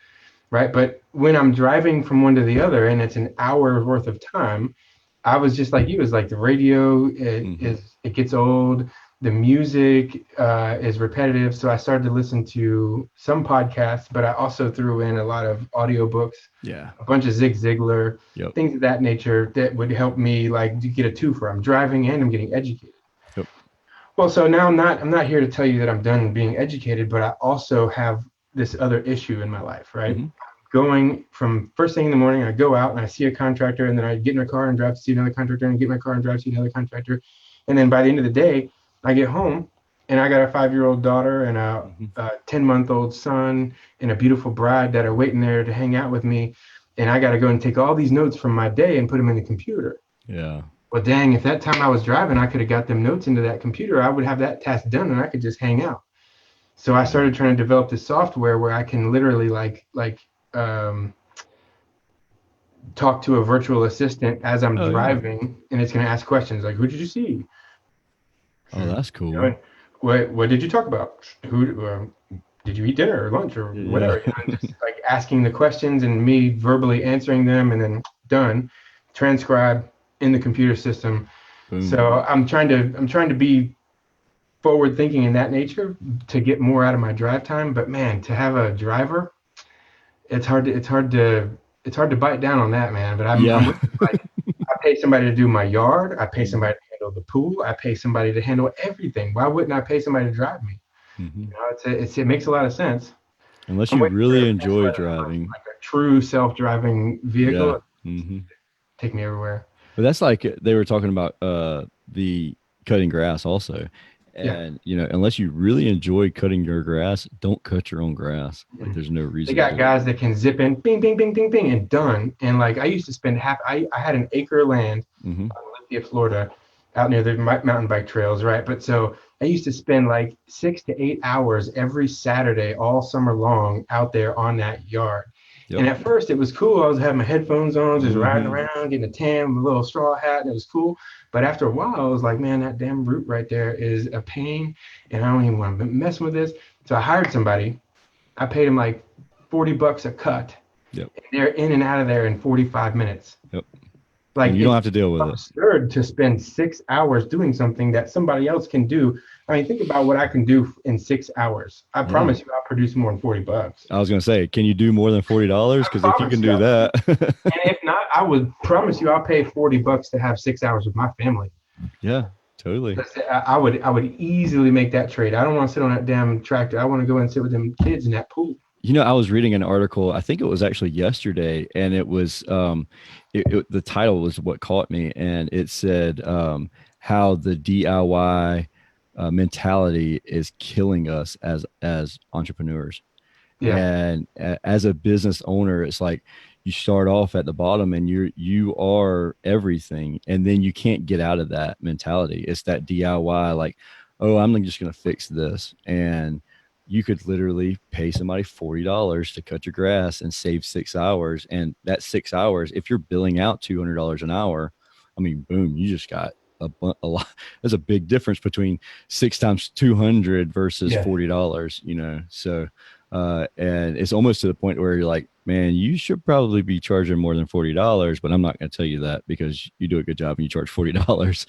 right? But when I'm driving from one to the other and it's an hour worth of time, I was just like you. It's like the radio Mm-hmm. it gets old. The music is repetitive, so I started to listen to some podcasts, but I also threw in a lot of audiobooks, Yeah. a bunch of Zig Ziglar, Yep. things of that nature that would help me like to get a twofer. I'm driving and I'm getting educated. Yep. Well, so now I'm not here to tell you that I'm done being educated, but I also have this other issue in my life, right? Mm-hmm. Going from first thing in the morning, I go out and I see a contractor, and then I get in my car and drive to see another contractor, and get in my car and drive to see another contractor, and then by the end of the day, I get home and I got a 5-year-old daughter and Mm-hmm. a 10-month-old son and a beautiful bride that are waiting there to hang out with me, and I got to go and take all these notes from my day and put them in the computer. Yeah. Well, dang, if that time I was driving, I could have got them notes into that computer, I would have that task done and I could just hang out. So I Yeah. started trying to develop this software where I can literally um, talk to a virtual assistant as I'm Oh yeah. driving, and it's going to ask questions like, "Who did you see? Oh, that's You cool. know, what did you talk about? Who did you eat dinner or lunch or Yeah. whatever?" And just like asking the questions and me verbally answering them, and then done, transcribe in the computer system. Boom. So I'm trying to be forward thinking in that nature to get more out of my drive time. But man, to have a driver, it's hard to bite down on that, man. But I'm Yeah. with you. Like, I pay somebody to do my yard. I pay Mm-hmm. somebody to handle the pool. I pay somebody to handle everything. Why wouldn't I pay somebody to drive me? Mm-hmm. It makes a lot of sense. Unless I'm you waiting for really a enjoy Tesla, driving. like a true self-driving Yeah. vehicle, Mm-hmm. take me everywhere. But that's like they were talking about the cutting grass also. Yeah. And unless you really enjoy cutting your grass, don't cut your own grass. Like there's no They reason to got do it. guys that can zip in, bing, bing, bing, bing, bing, and done. And like I used to spend I had an acre of land Mm-hmm. in Olympia, Florida. out near the mountain bike trails, right? But so I used to spend like 6 to 8 hours every Saturday all summer long out there on that yard. Yep. And at first it was cool. I was having my headphones on, just riding Mm-hmm. around, getting a tan with a little straw hat, and it was cool. But after a while, I was like, man, that damn root right there is a pain, and I don't even want to mess with this. So I hired somebody. I paid him like $40 a cut. Yep. And they're in and out of there in 45 minutes. Yep. Like And you don't it's have to deal with it. absurd to spend 6 hours doing something that somebody else can do. I mean, think about what I can do in 6 hours. I Yeah. promise you, I'll produce more than $40. I was going to say, can you do more than $40? I Because if you promise can you. do that, And if not, I would promise you, I'll pay $40 to have 6 hours with my family. yeah, totally. I would easily make that trade. I don't want to sit on that damn tractor. I want to go and sit with them kids in that pool. I was reading an article, I think it was actually yesterday, and it was the title was what caught me, and it said how the DIY mentality is killing us as entrepreneurs. Yeah, And as a business owner, it's like you start off at the bottom and you are everything, and then you can't get out of that mentality. It's that DIY, like, oh, I'm just going to fix this. And you could literally pay somebody $40 to cut your grass and save 6 hours. And that 6 hours, if you're billing out $200 an hour, I mean, boom, you just got a lot. There's a big difference between 6 times 200 versus yeah. $40, so and it's almost to the point where you're like, man, you should probably be charging more than $40, but I'm not going to tell you that because you do a good job and you charge $40.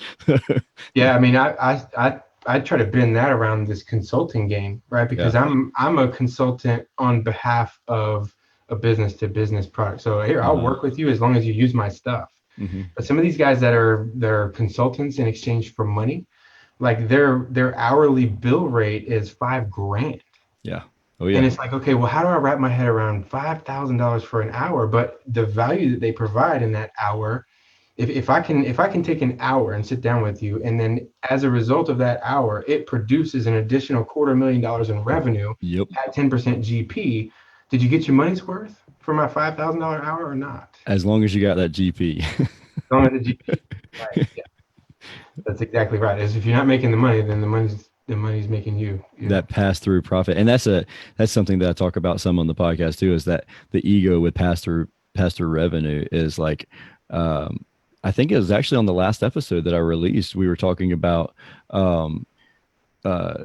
Yeah, I mean, I try to bend that around this consulting game, right? Because Yeah. I'm a consultant on behalf of a business to business product. So here, I'll Uh-huh. work with you as long as you use my stuff. Mm-hmm. But some of these guys that are they're consultants in exchange for money, like their hourly bill rate is 5 grand. Yeah. Oh And yeah. it's like, okay, well, how do I wrap my head around $5,000 for an hour? But the value that they provide in that hour, if I can take an hour and sit down with you, and then as a result of that hour, it produces an additional $250,000 in revenue Yep. at 10% GP. Did you get your money's worth for my $5,000 hour or not? As long as you got that GP. As long as the GP, right? Yeah, that's exactly right. Is if you're not making the money, then the money's making you. That pass through profit. And that's something that I talk about some on the podcast too, is that the ego with pass through revenue is like, I think it was actually on the last episode that I released, we were talking about um, uh,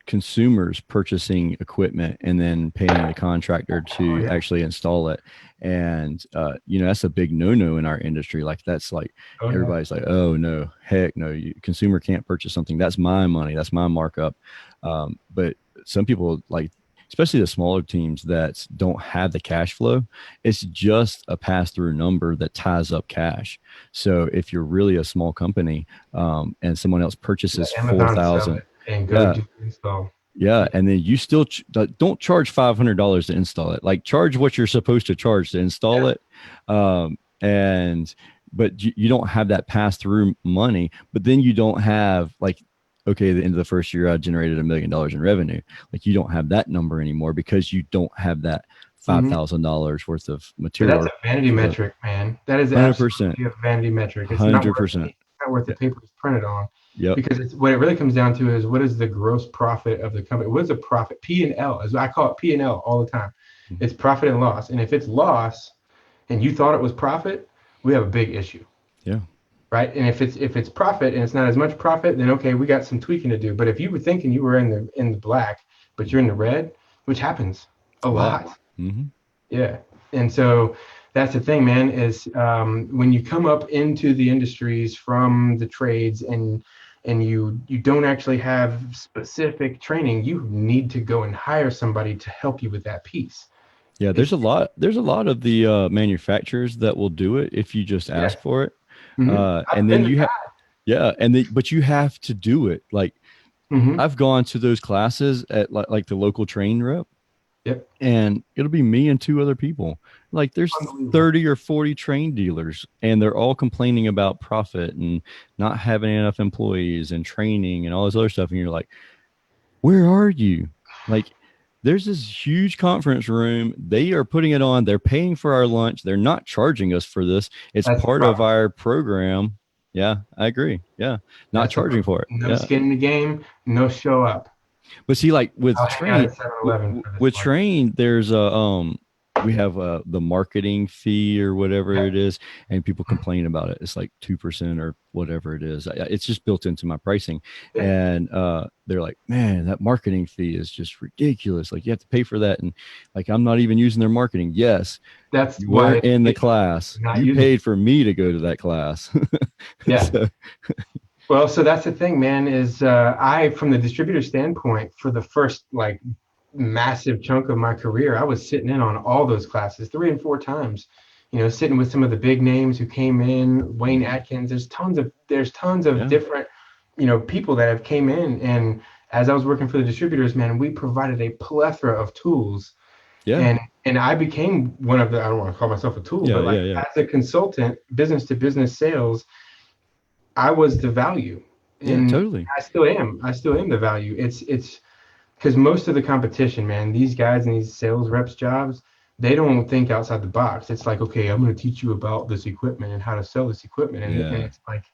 consumers purchasing equipment and then paying the contractor Oh to yeah. actually install it. And that's a big no-no in our industry. Like, that's like, Oh yeah. everybody's like, oh no, heck no, consumer can't purchase something, that's my money, that's my markup. But some people, like, especially the smaller teams that don't have the cash flow, it's just a pass-through number that ties up cash. So if you're really a small company, and someone else purchases Let Amazon sell 4,000, it and go yeah, do the install. yeah, and then you still don't charge $500 to install it. Like, charge what you're supposed to charge to install Yeah. it, and but you don't have that pass through money. But then you don't have, like, okay, the end of the first year I generated $1 million in revenue. Like, you don't have that number anymore because you don't have that five Mhm. thousand dollars worth of But that's material. a vanity So, metric, man. That is 100%, absolutely a vanity metric. It's not worth 100%. the paper it's printed on. Yep. Because it's what it really comes down to is what is the gross profit of the company? What is the profit? P and L, as I call it, P and L all the time. It's profit and loss. And if it's loss and you thought it was profit, we have a big issue, Yeah. right? And if it's profit and it's not as much profit, then okay, we got some tweaking to do. But if you were thinking you were in the black, but you're in the red, which happens a A lot. lot. Mm-hmm. Yeah. And so that's the thing, man, is when you come up into the industries from the trades and you don't actually have specific training, you need to go and hire somebody to help you with that piece. Yeah, It's there's a lot of the manufacturers that will do it if you just yeah. ask for it. I've And then been the you guy. have, yeah, but you have to do it. Like, Hmm. I've gone to those classes at, like the local train rep, Yep. and it'll be me and two other people. Like, there's Unbelievable. 30 or 40 train dealers, and they're all complaining about profit and not having enough employees and training and all this other stuff. And you're like, where are you? Like, there's this huge conference room. They are putting it on. They're paying for our lunch. They're not charging us for this. It's That's the part of problem. our program. Yeah, I agree. Yeah. Not That's the charging for it. no Yeah. skin in the game, no show up. But see, like with I'll hang out train, at 7-Eleven for this with one. train, there's we have the marketing fee or whatever Yeah. it is, and people complain about it. It's like 2% or whatever it is. It's just built into my pricing, Yeah. and they're like, man, that marketing fee is just ridiculous. Like you have to pay for that, and like I'm not even using their marketing. Yes, That's you why weren't it's in the ridiculous. class. You're not You using it. paid for me to go to that class. Yeah. So, Well, so that's the thing, man, is I, from the distributor standpoint, for the first like massive chunk of my career, I was sitting in on all those classes 3 and 4 times, sitting with some of the big names who came in, Wayne Atkins. There's tons of yeah, different, people that have came in. And as I was working for the distributors, man, we provided a plethora of tools. yeah, And I became one of the, I don't want to call myself a tool, yeah, but like yeah, yeah, as a consultant, business to business sales, I was the value, yeah, and totally. I still am. I still am the value. It's because most of the competition, man, these guys in these sales reps jobs, they don't think outside the box. It's like, okay, I'm going to teach you about this equipment and how to sell this equipment, and Yeah, it's like,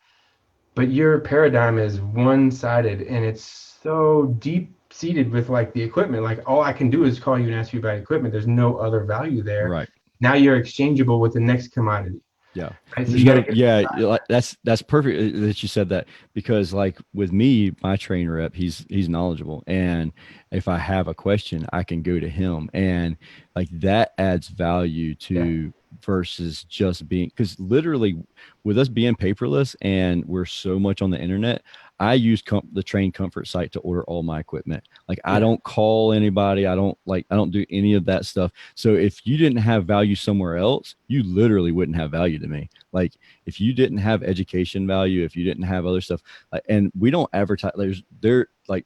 but your paradigm is one-sided, and it's so deep seated with like the equipment. Like all I can do is call you and ask you about equipment. There's no other value there. right. Now you're exchangeable with the next commodity, Yeah. right? So There's you got to no, get yeah, that's perfect that you said that because like with me, my train rep, he's knowledgeable. And if I have a question, I can go to him. And like that adds value yeah, to versus just being because literally with us being paperless and we're so much on the internet, I use the train comfort site to order all my equipment. Like I yeah, don't call anybody. I don't do any of that stuff. So if you didn't have value somewhere else, you literally wouldn't have value to me. Like if you didn't have education value, if you didn't have other stuff, and we don't advertise. There like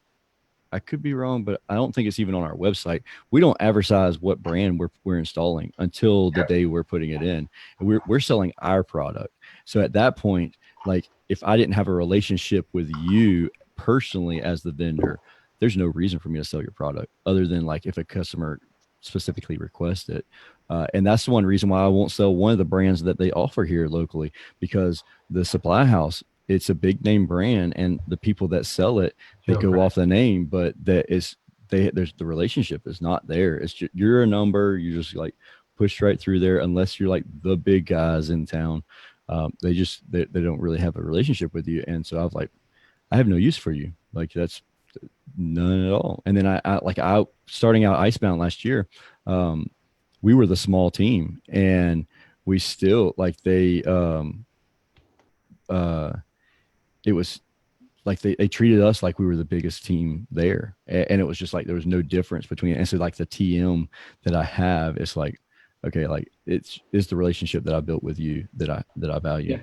I could be wrong, but I don't think it's even on our website. We don't advertise what brand we're installing until the yeah, day we're putting it in. And we're selling our product. So at that point, like if I didn't have a relationship with you personally as the vendor, there's no reason for me to sell your product other than like if a customer specifically requests it. And that's the one reason why I won't sell one of the brands that they offer here locally because the supply house, it's a big name brand and the people that sell it, they Joe go Price. off the name, but that is there's the relationship is not there. It's just, you're a number. You just like push right through there unless you're like the big guys in town. They don't really have a relationship with you, and so I was like, I have no use for you. Like that's none at all. And then I starting out Icebound last year, um, we were the small team, and we still like uh, it was like they treated us like we were the biggest team there. And it was just like there was no difference between it. And so like the TM that I have, it's like, okay, like it's the relationship that I built with you that I value. Yeah.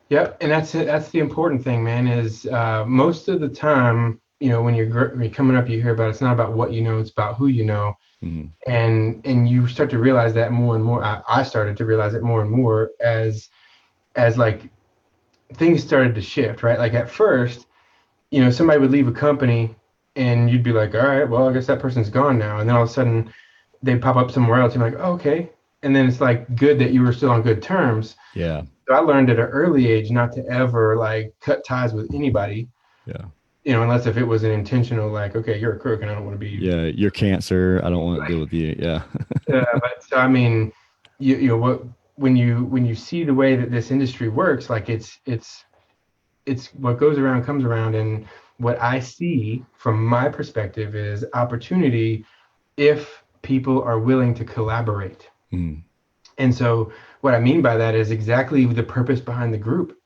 Yep, and that's it. That's the important thing, man. Is most of the time, when you're coming up, you hear about it's not about what you know, it's about who you know, Mm-hmm. and you start to realize that more and more. I started to realize it more and more as like things started to shift, right? Like at first, somebody would leave a company, and you'd be like, all right, well, I guess that person's gone now, and then all of a sudden they pop up somewhere else. You're like, oh, okay, and then it's like good that you were still on good terms. Yeah. So I learned at an early age not to ever like cut ties with anybody, Yeah. unless if it was an intentional like, okay, you're a crook and I don't want to be Yeah. You're cancer. I don't want to like. deal with you. Yeah. But so I mean, what when you see the way that this industry works, like it's what goes around comes around, and what I see from my perspective is opportunity if people are willing to collaborate. Mm. And so what I mean by that is exactly the purpose behind the group.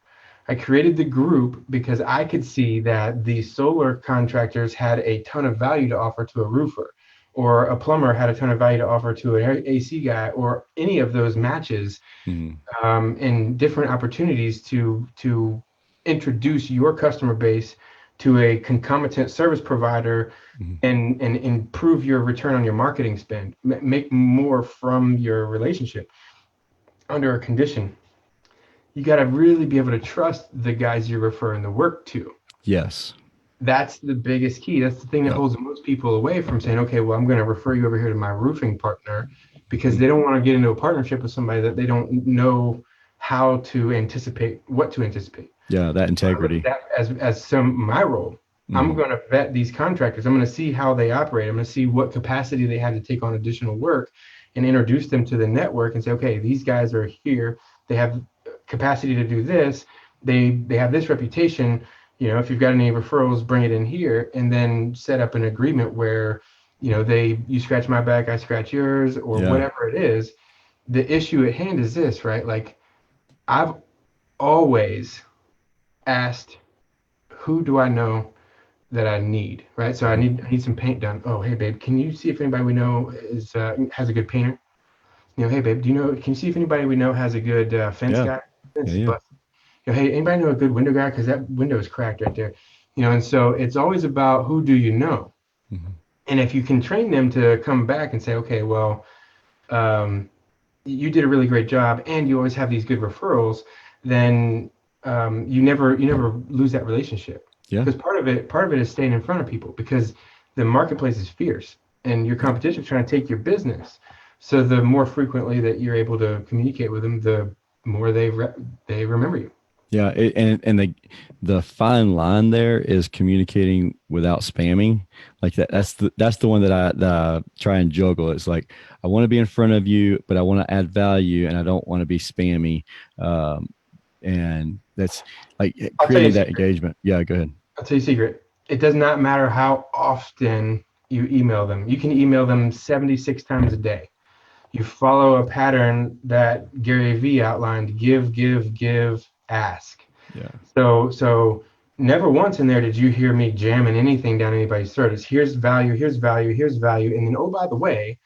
I created the group because I could see that the solar contractors had a ton of value to offer to a roofer, or a plumber had a ton of value to offer to an AC guy, or any of those matches, Mm. and different opportunities to introduce your customer base to a concomitant service provider Mm. and improve your return on your marketing spend, make more from your relationship under a condition. You got to really be able to trust the guys you're referring the work to. Yes. That's the biggest key. That's the thing that Yep. holds most people away from saying, okay, well, I'm going to refer you over here to my roofing partner, because Mm. they don't want to get into a partnership with somebody that they don't know how to anticipate what to anticipate. Yeah, that I look at integrity. that as my role. I'm Mm, going to vet these contractors. I'm going to see how they operate. I'm going to see what capacity they have to take on additional work and introduce them to the network and say, okay, these guys are here. They have capacity to do this. They have this reputation. If you've got any referrals, bring it in here, and then set up an agreement where, you scratch my back, I scratch yours, or yeah. whatever it is. The issue at hand is this, right? Like I've always asked, who do I know that I need, right? So I need some paint done. Oh, hey babe, can you see if anybody we know has a good painter? Hey babe, can you see if anybody we know has a good fence Yeah. guy? Yeah. Fence is Yeah. busted. Hey, anybody know a good window guy? Because that window is cracked right there. And so it's always about who do you know, Mm-hmm. and if you can train them to come back and say, okay, well, um, you did a really great job, and you always have these good referrals, then you never lose that relationship. Yeah. Because part of it is staying in front of people, because the marketplace is fierce and your Yeah. competition is trying to take your business. So the more frequently that you're able to communicate with them, the more they remember you. Yeah, and the fine line there is communicating without spamming. Like that, Yeah. that's the one that I try and juggle. It's like I want to be in front of you, but I want to add value, and I don't want to be spammy. Um, and that's like I'll tell you a creating that secret. engagement. Yeah, go ahead. I'll tell you a secret. It does not matter how often you email them. You can email them 76 times a day. You follow a pattern that Gary Vee outlined: give, give, give, ask. Yeah, So never once in there did you hear me jamming anything down anybody's throat. It's here's value, here's value, here's value, and then oh by the way,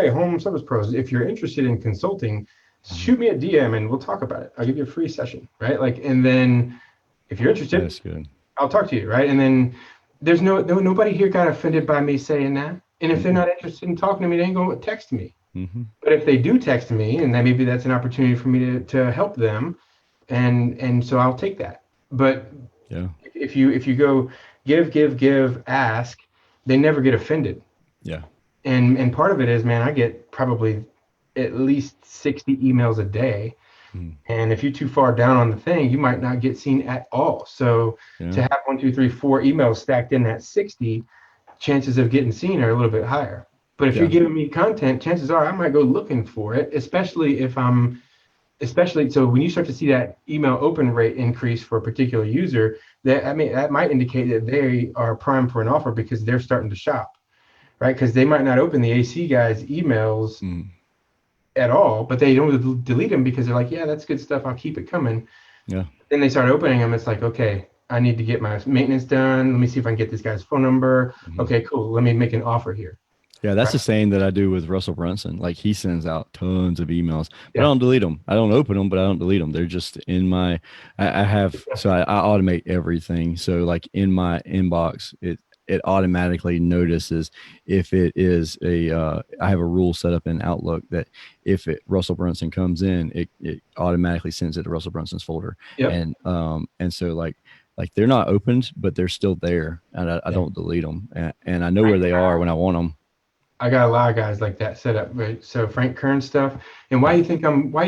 home service pros, if you're interested in consulting, hmm shoot me a DM and we'll talk about it. I'll give you a free session, right? Like, and then if you're interested, that's good. I'll talk to you, right? And then there's nobody here got offended by me saying that. And if they're Mm-mm. not interested in talking to me, they ain't going to text me. Mm-hmm. But if they do text me, and then maybe that's an opportunity for me to help them, and so I'll take that. But Yeah, if you go give, give, give, ask, they never get offended. yeah, And part of it is, man, I get probably at least 60 emails a day. mm, And if you're too far down on the thing, you might not get seen at all. So yeah, to have one, two, three, four emails stacked in that 60, chances of getting seen are a little bit higher. But if you're yeah, giving me content, chances are I might go looking for it, especially so when you start to see that email open rate increase for a particular user, that might indicate that they are primed for an offer because they're starting to shop, right? Because they might not open the AC guy's emails mm, at all, but they don't delete them because they're like, yeah, that's good stuff. I'll keep it coming. yeah. Then they start opening them. It's like, okay, I need to get my maintenance done. Let me see if I can get this guy's phone number. Mhm. Okay, cool. Let me make an offer here. Yeah, that's Right? the same that I do with Russell Brunson. Like he sends out tons of emails, but I Yeah. don't delete them. I don't open them, but I don't delete them. They're just in my. I have so I automate everything. So like in my inbox, it automatically notices if it is a. I have a rule set up in Outlook that if Russell Brunson comes in, it automatically sends it to Russell Brunson's folder, Yep. and so like they're not opened, but they're still there, and I Yeah. don't delete them, and I know I where they are when I want them. I got a lot of guys like that set up. Right? So Frank Kern stuff. And Yeah. why you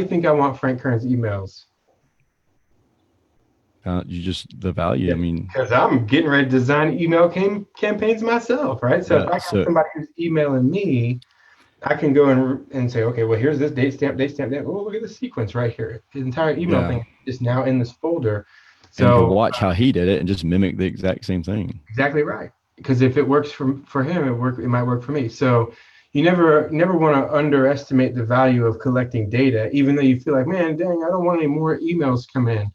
think I want Frank Kern's emails? You just the value. Yeah, I mean, because I'm getting ready to design email campaigns myself, right? So if yeah. I got So somebody who's emailing me, I can go and say, okay, well, here's this date stamp, that. Oh, look at the sequence right here. The entire email yeah, thing is now in this folder. and you can So watch how he did it and just mimic the exact same thing. exactly right. Because if it works for him, it might work for me. So you never want to underestimate the value of collecting data, even though you feel like, man, dang, I don't want any more emails come in.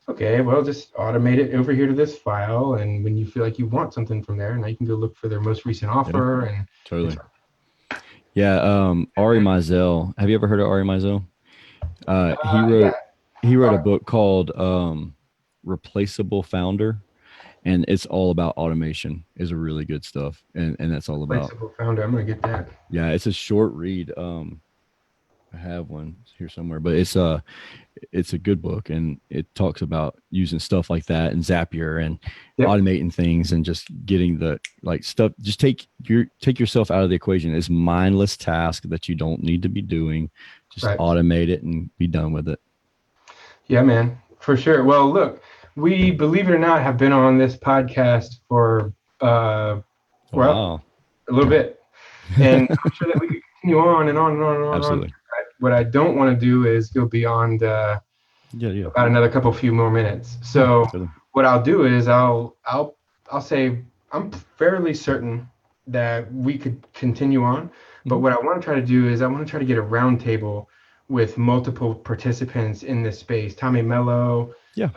Okay, well, just automate it over here to this file, and when you feel like you want something from there, now you can go look for their most recent Yeah, offer, and totally. so Yeah. Ari Mizell. Have you ever heard of Ari Mizell? He yeah, wrote a book called Replaceable Founder, and it's all about automation. Is really good stuff, and that's all about. replaceable founder. I'm gonna get that. Yeah, it's a short read. I have one here somewhere, but it's a good book, and it talks about using stuff like that and Zapier and Yep, automating things and just getting the like stuff. Just take yourself out of the equation. It's mindless task that you don't need to be doing. Just right. automate it and be done with it. Yeah, man, for sure. Well, look, we, believe it or not, have been on this podcast for Oh, well, wow. a little bit, and I'm sure that we could continue on and on and on and on and on. Absolutely. What I don't want to do is go beyond Yeah, yeah. about another few more minutes. Yeah, So totally. what I'll do is I'll say I'm fairly certain that we could continue on, but Mhm. what I want to try to do is I want to try to get a roundtable with multiple participants in this space. Tommy Mello, Yeah.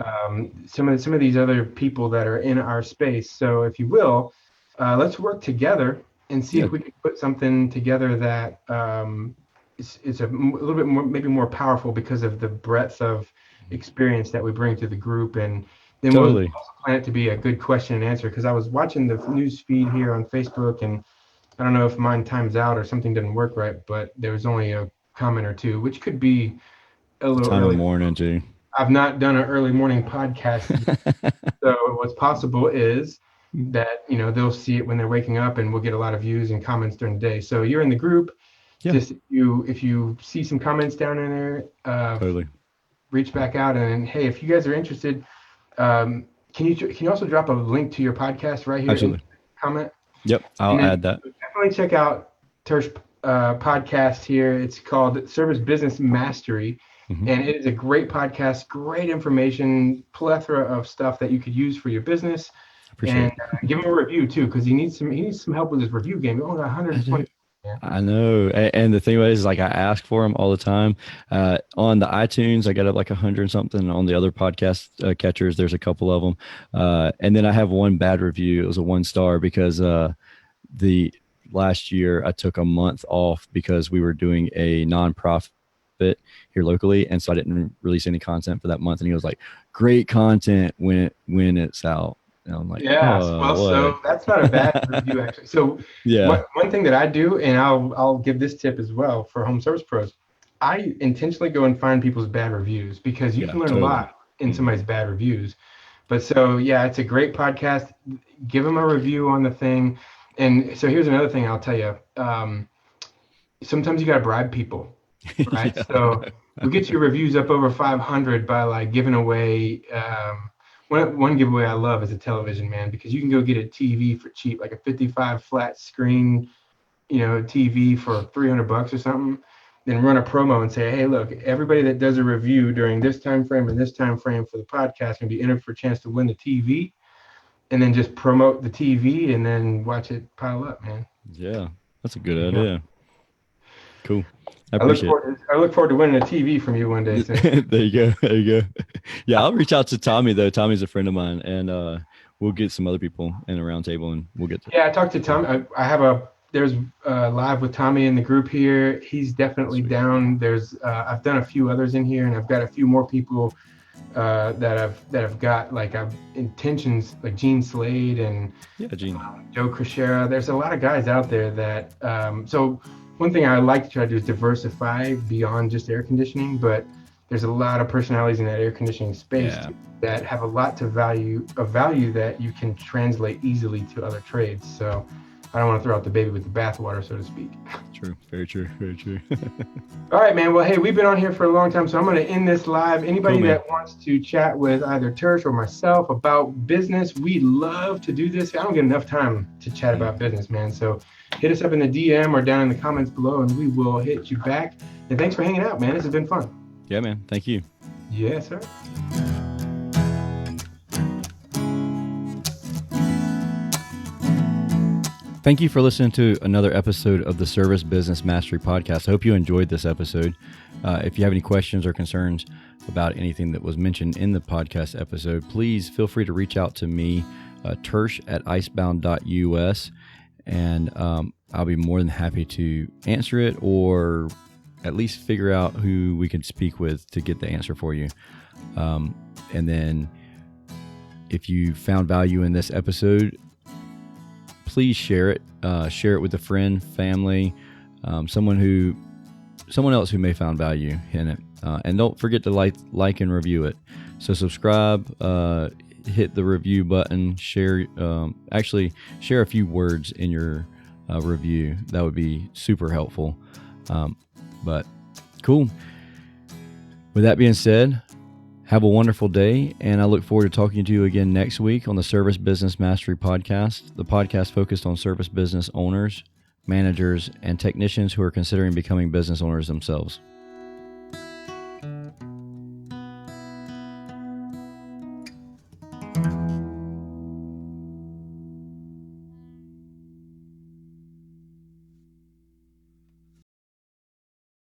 some of these other people that are in our space. So if you will, let's work together and see Yeah, if we can put something together that is little bit more, maybe more powerful because of the breadth of experience that we bring to the group. And then we'll totally. also plan it to be a good question and answer, because I was watching the news feed here on Facebook, and I don't know if mine times out or something didn't work right, but there was only a comment or two, which could be a The little time of early. morning, too. I've not done an early morning podcast yet, so what's possible is that they'll see it when they're waking up, and we'll get a lot of views and comments during the day. So you're in the group. Yeah, Just if you see some comments down in there, totally. reach back out, and hey, if you guys are interested, can you also drop a link to your podcast right here in the Absolutely. comment? Yep, And I'll then add that. definitely check out Tersh podcast here. It's called Service Business Mastery, Hmm. and it is a great podcast, great information, plethora of stuff that you could use for your business. Appreciate And it. give him a review too, because he needs some help with his review game. He only got I do. 120. Yeah. I know. And the thing is, like, I ask for them all the time. On the iTunes, I got up like 100 something. On the other podcast catchers, there's a couple of them. And then I have one bad review. It was a 1 star because the last year I took a month off because we were doing a nonprofit here locally, and so I didn't release any content for that month. And he was like, "Great content when it's out." And I'm like, Yes. "Oh, Well, what?" so that's not a bad review actually. So Yeah, one thing that I do, and I'll give this tip as well for home service pros. I intentionally go and find people's bad reviews, because you yeah, can learn a totally. lot in Hmm. somebody's bad reviews. But so yeah, it's a great podcast. Give them a review on the thing. And so here's another thing I'll tell you. Sometimes you got to bribe people, right? Yeah, I So know. we get your reviews up over 500 by like giving away. One giveaway I love is a television, man, because you can go get a TV for cheap, like a 55 flat screen, TV for $300 or something. Then run a promo and say, hey, look, everybody that does a review during this time frame and this time frame for the podcast can be entered for a chance to win the TV. And then just promote the TV and then watch it pile up, man. Yeah, that's a good Yeah. idea. Cool. I I look appreciate forward. I look forward to winning a TV from you one day soon. it. There you go. There you go. Yeah, I'll reach out to Tommy though. Tommy's a friend of mine, and we'll get some other people in a round table, and we'll get to. Yeah, I talked to Tom. I have there's live with Tommy in the group here. He's definitely Sweet. down. There's I've done a few others in here, and I've got a few more people that have got like intentions, like Gene Slade and Yeah, Gene. Joe Crescera. There's a lot of guys out there that. So one thing I like to try to do is diversify beyond just air conditioning, but there's a lot of personalities in that air conditioning space Yeah, too, that have a lot to value that you can translate easily to other trades. So I don't want to throw out the baby with the bathwater, so to speak. true. Very true. Very true. All right, man. Well, hey, we've been on here for a long time, so I'm going to end this live. Anybody Cool, man. that wants to chat with either Tersh or myself about business, we love to do this. I don't get enough time to chat about business, man. So hit us up in the DM or down in the comments below, and we will hit you back. And thanks for hanging out, man. This has been fun. Yeah, man. Thank you. Yes, sir. Thank you for listening to another episode of the Service Business Mastery Podcast. I hope you enjoyed this episode. If you have any questions or concerns about anything that was mentioned in the podcast episode, please feel free to reach out to me, Tersh at icebound.us, and I'll be more than happy to answer it or at least figure out who we can speak with to get the answer for you. And then if you found value in this episode, please share it. Share it with a friend, family, someone else who may find value in it. And don't forget to like and review it. So subscribe, hit the review button, share. Actually, share a few words in your review. That would be super helpful. But cool. With that being said, Have a wonderful day, and I look forward to talking to you again next week on the Service Business Mastery Podcast, the podcast focused on service business owners, managers, and technicians who are considering becoming business owners themselves.